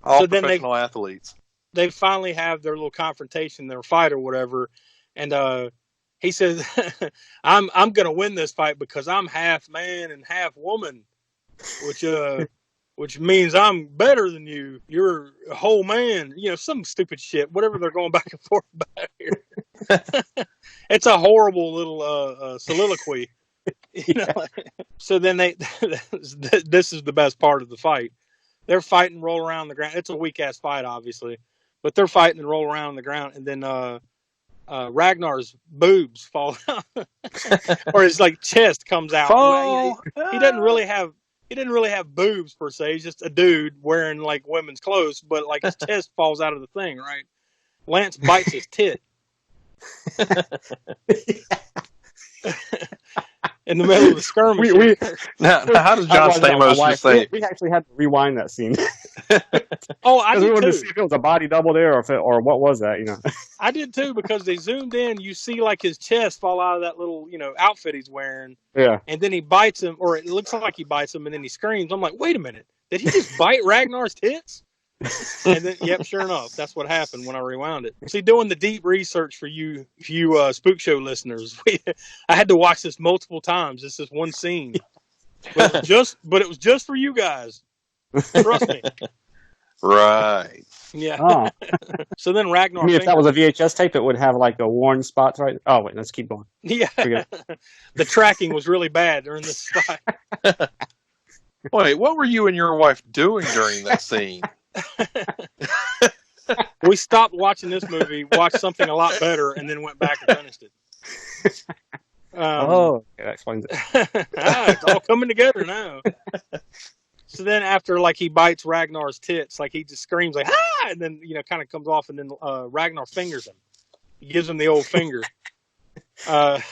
so professional athletes. They finally have their little confrontation, their fight or whatever, and he says, "I'm going to win this fight because I'm half man and half woman, which means I'm better than you. You're a whole man." Some stupid shit. Whatever they're going back and forth about here. It's a horrible little soliloquy. So then this is the best part of the fight. They're fighting, roll around the ground. It's a weak ass fight, obviously, but they're fighting and roll around the ground, and then Ragnar's boobs fall out, or his chest comes out. He doesn't really have boobs per se. He's just a dude wearing women's clothes, but his chest falls out of the thing, right? Lance bites his tit. In the middle of the skirmish. Now, how does John Stamos just say? We actually had to rewind that scene. I did we wanted too. to see if it was a body double there, or what was that? I did too, because they zoomed in. You see his chest fall out of that little outfit he's wearing. Yeah. And then he bites him, or it looks like he bites him, and then he screams. I'm like, wait a minute, did he just bite Ragnar's tits? And then, yep, sure enough, that's what happened when I rewound it. See, doing the deep research for you Spook Show listeners, I had to watch this multiple times. This is one scene, but it was just for you guys. Trust me. Right. Yeah. Oh. So then Ragnar. I mean, if that was a VHS tape, it would have a worn spots, right? Oh wait, let's keep going. Yeah. The tracking was really bad during this fight. Wait, what were you and your wife doing during that scene? We stopped watching this movie, watched something a lot better, and then went back and finished it. Okay, that explains it. It's all coming together now. So then after he bites Ragnar's tits, he just screams ah, and then kind of comes off, and then Ragnar fingers him. He gives him the old finger. But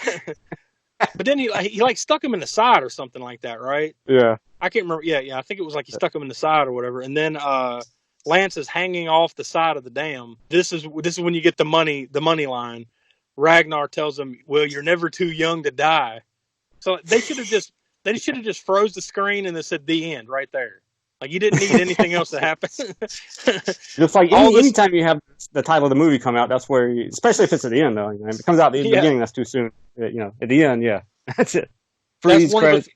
then he stuck him in the side or something like that, right? Yeah. I can't remember. Yeah. I think it was he stuck him in the side or whatever. And then Lance is hanging off the side of the dam. This is when you get the money line. Ragnar tells him, "Well, you're never too young to die." So they should have just froze the screen and then said the end right there. You didn't need anything else to happen. It's anytime you have the title of the movie come out, that's where especially if it's at the end though. If it comes out at the beginning, that's too soon. At the end, yeah, that's it. Freeze credits.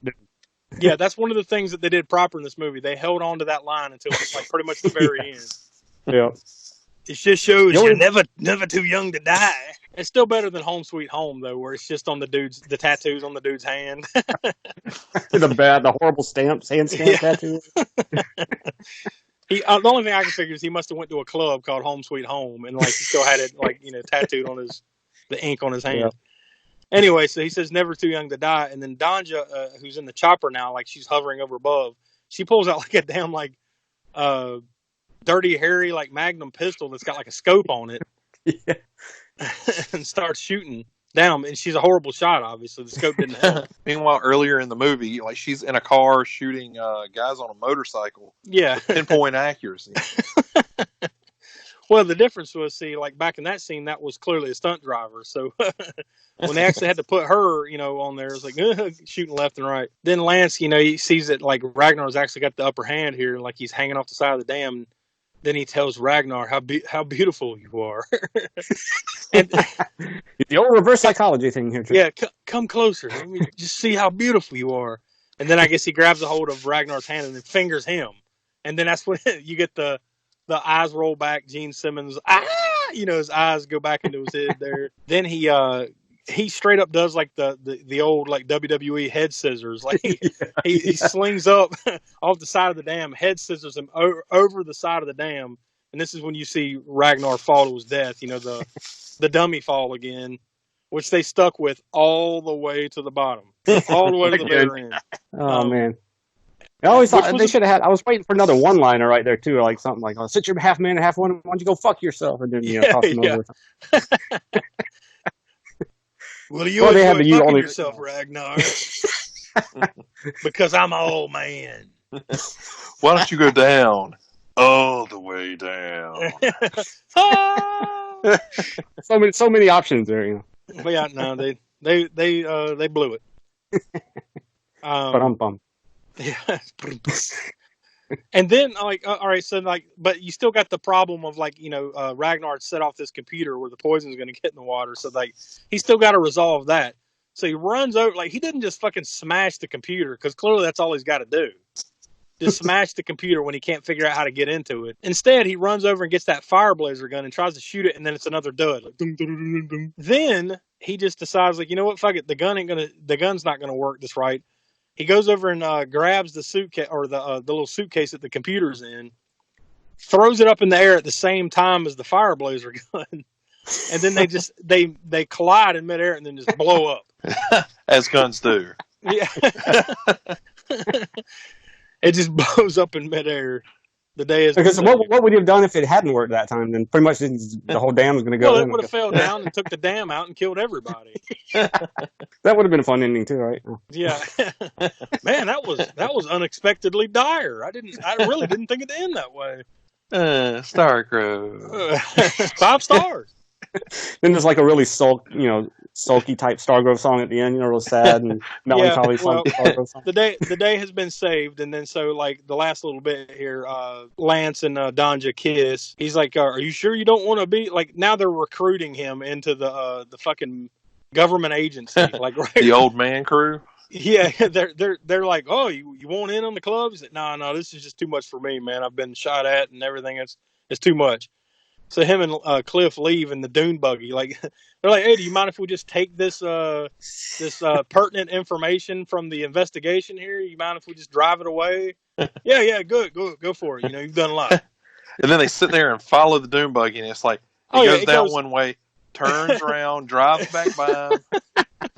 Yeah, that's one of the things that they did proper in this movie. They held on to that line until pretty much the very end. Yeah. It just shows you're never too young to die. It's still better than Home Sweet Home, though, where it's just on the tattoos on the dude's hand. The horrible hand stamp tattoos. The only thing I can figure is he must have went to a club called Home Sweet Home, and he still had it tattooed on the ink on his hand. Yeah. Anyway, so he says never too young to die, and then Donja, who's in the chopper now, she's hovering over above, she pulls out a damn dirty hairy Magnum pistol that's got a scope on it. Yeah. And starts shooting. down, and she's a horrible shot. Obviously, the scope didn't help. Meanwhile, earlier in the movie, like she's in a car shooting guys on a motorcycle. Yeah, with pinpoint accuracy. Well, the difference was, see, like back in that scene, that was clearly a stunt driver. So when they actually had to put her, on there, it was like shooting left and right. Then Lance, he sees that like Ragnar's actually got the upper hand here, like he's hanging off the side of the dam. Then he tells Ragnar how beautiful you are. And the old reverse psychology thing here, too. Yeah, come closer. Let me just see how beautiful you are. And then I guess he grabs a hold of Ragnar's hand and then fingers him. And then that's when you get the eyes roll back. Gene Simmons, his eyes go back into his head there. Then he straight up does like the old like WWE head scissors. Like he slings up off the side of the dam, head scissors him over the side of the dam. And this is when you see Ragnar fall to his death. The dummy fall again, which they stuck with all the way to the bottom, all the way to the very end. Oh man. I always thought they should have had. I was waiting for another one-liner right there too, like something like, "Sit your half man and half woman. Why don't you go fuck yourself?" And then toss them over. Well, you always fucking yourself, Ragnar, because I'm an old man. Why don't you go down all the way down? So many options there, But yeah, no, they blew it. But I'm bummed. Yeah. And then like, all right, so like, but you still got the problem of like, Ragnar set off this computer where the poison's going to get in the water. So like, he still got to resolve that. So he runs over, like he didn't just fucking smash the computer, because clearly that's all he's got to do. Just smash the computer when he can't figure out how to get into it. Instead, he runs over and gets that fire blazer gun and tries to shoot it, and then it's another dud. Like, dum, dum, dum, dum, dum. Then he just decides, like, you know what, fuck it, the gun's not gonna work this right. He goes over and grabs the suitcase, or the little suitcase that the computer's in, throws it up in the air at the same time as the fire blazer gun, and then they collide in midair and then just blow up. As guns do. Yeah. It just blows up in midair. The day is because what would you have done if it hadn't worked that time? Then pretty much the whole dam was going to go. Well, it would have fell down and took the dam out and killed everybody. That would have been a fun ending too, right? Yeah, man, that was unexpectedly dire. I really didn't think it'd end that way. Stargrove. 5 stars. Then there's like a really sulky type Stargrove song at the end, real sad and melancholy song. The day has been saved, and then so like the last little bit here, Lance and Danja kiss. He's like, "Are you sure you don't want to be like?" Now they're recruiting him into the fucking government agency, like right. The old man crew. Yeah, they're like, "Oh, you want in on the club?" He's like, No, this is just too much for me, man. I've been shot at and everything. It's too much. So him and Cliff leave in the dune buggy. Like they're like, "Hey, do you mind if we just take this pertinent information from the investigation here? You mind if we just drive it away?" Yeah, good, go for it. You've done a lot. And then they sit there and follow the dune buggy, and it's like it goes one way, turns around, drives back by him,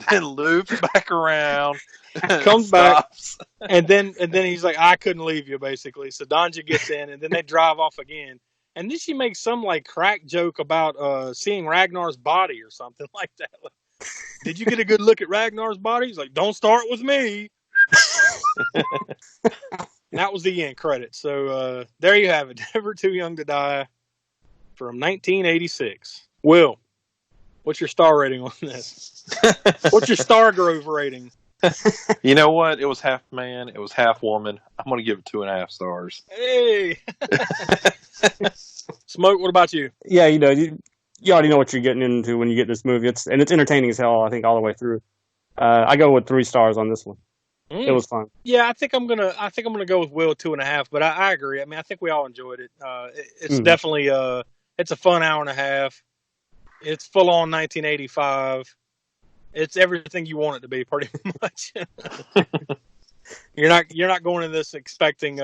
then loops back around, comes back, and then he's like, "I couldn't leave you," basically. So Danja gets in, and then they drive off again. And then she makes some like crack joke about seeing Ragnar's body or something like that. Like, did you get a good look at Ragnar's body? He's like, "Don't start with me." And that was the end credits. So there you have it. Never Too Young to Die from 1986. Will, what's your star rating on this? What's your Stargrove rating? You know what? It was half man. It was half woman. I'm going to give it 2.5 stars. Hey. Smoke, what about you? Yeah, you already know what you're getting into when you get this movie. It's entertaining as hell, I think, all the way through. I go with 3 stars on this one. It was fun. Yeah, I think I'm gonna go with Will 2.5, but I agree. I mean, I think we all enjoyed it. It's definitely it's a fun hour and a half. It's full on 1985. It's everything you want it to be, pretty much. You're not going into this expecting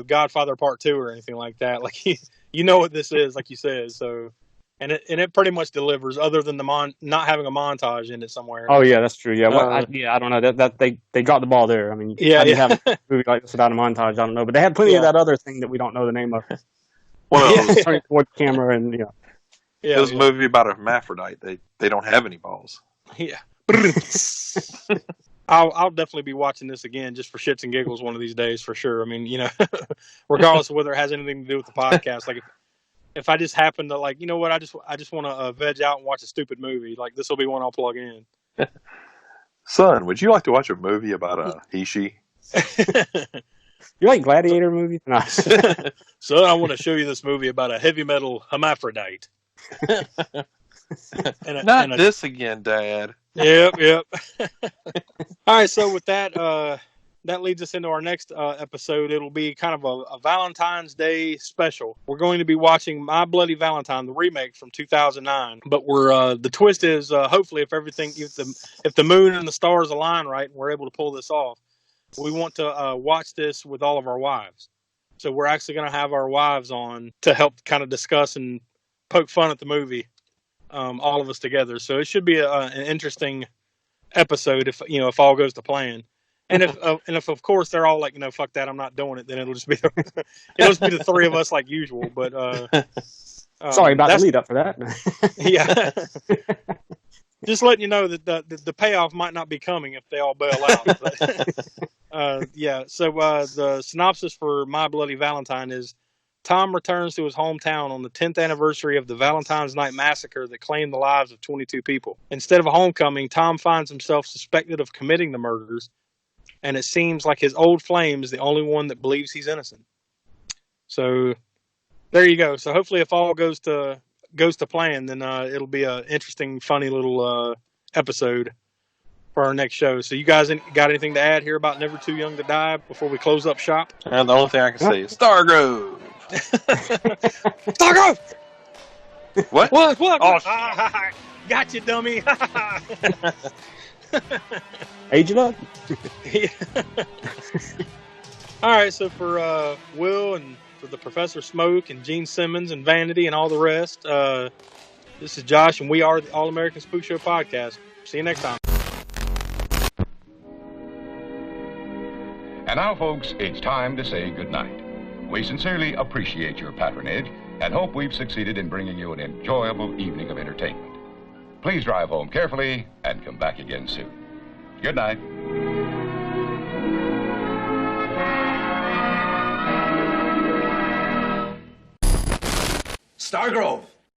Godfather Part 2 or anything like that. Like you know what this is, like you said. So, and it pretty much delivers, other than the not having a montage in it somewhere. Oh yeah, that's true. Yeah, I don't know that they dropped the ball there. I mean, how do you have a movie like this without a montage? I don't know, but they had plenty of that other thing that we don't know the name of. Well, it was turning toward the camera and it was a movie about a hermaphrodite. They don't have any balls. Yeah. I'll definitely be watching this again just for shits and giggles one of these days for sure. I mean, you know, regardless of whether it has anything to do with the podcast. Like if I just happen to like, you know what, I just want to veg out and watch a stupid movie. Like this will be one I'll plug in. Son, would you like to watch a movie about a he-she? You like gladiator movies? No. So I want to show you this movie about a heavy metal hermaphrodite. Not this again, Dad. Yep. All right, so with that, that leads us into our next episode. It'll be kind of a Valentine's Day special. We're going to be watching My Bloody Valentine, the remake from 2009. But the twist is hopefully if the moon and the stars align right, and we're able to pull this off, we want to watch this with all of our wives. So we're actually going to have our wives on to help kind of discuss and poke fun at the movie. All of us together, so it should be an interesting episode if all goes to plan. And if of course they're all like, fuck that, I'm not doing it, then it'll just be the three of us like usual. But sorry about the lead up for that. Yeah, just letting you know that the payoff might not be coming if they all bail out. But, yeah. So the synopsis for My Bloody Valentine is: Tom returns to his hometown on the 10th anniversary of the Valentine's Night massacre that claimed the lives of 22 people. Instead of a homecoming, Tom finds himself suspected of committing the murders, and it seems like his old flame is the only one that believes he's innocent. So there you go. So hopefully if all goes to plan, then it'll be an interesting, funny little episode for our next show. So you guys got anything to add here about Never Too Young to Die before we close up shop? And the only thing I can say is Stargrove. Stargrove! What? Oh, got you, dummy. Age it up. Yeah. All right, so for Will and for the Professor Smoke and Gene Simmons and Vanity and all the rest, this is Josh, and we are the All American Spook Show podcast. See you next time. And now, folks, it's time to say goodnight. We sincerely appreciate your patronage and hope we've succeeded in bringing you an enjoyable evening of entertainment. Please drive home carefully and come back again soon. Good night. Stargrove.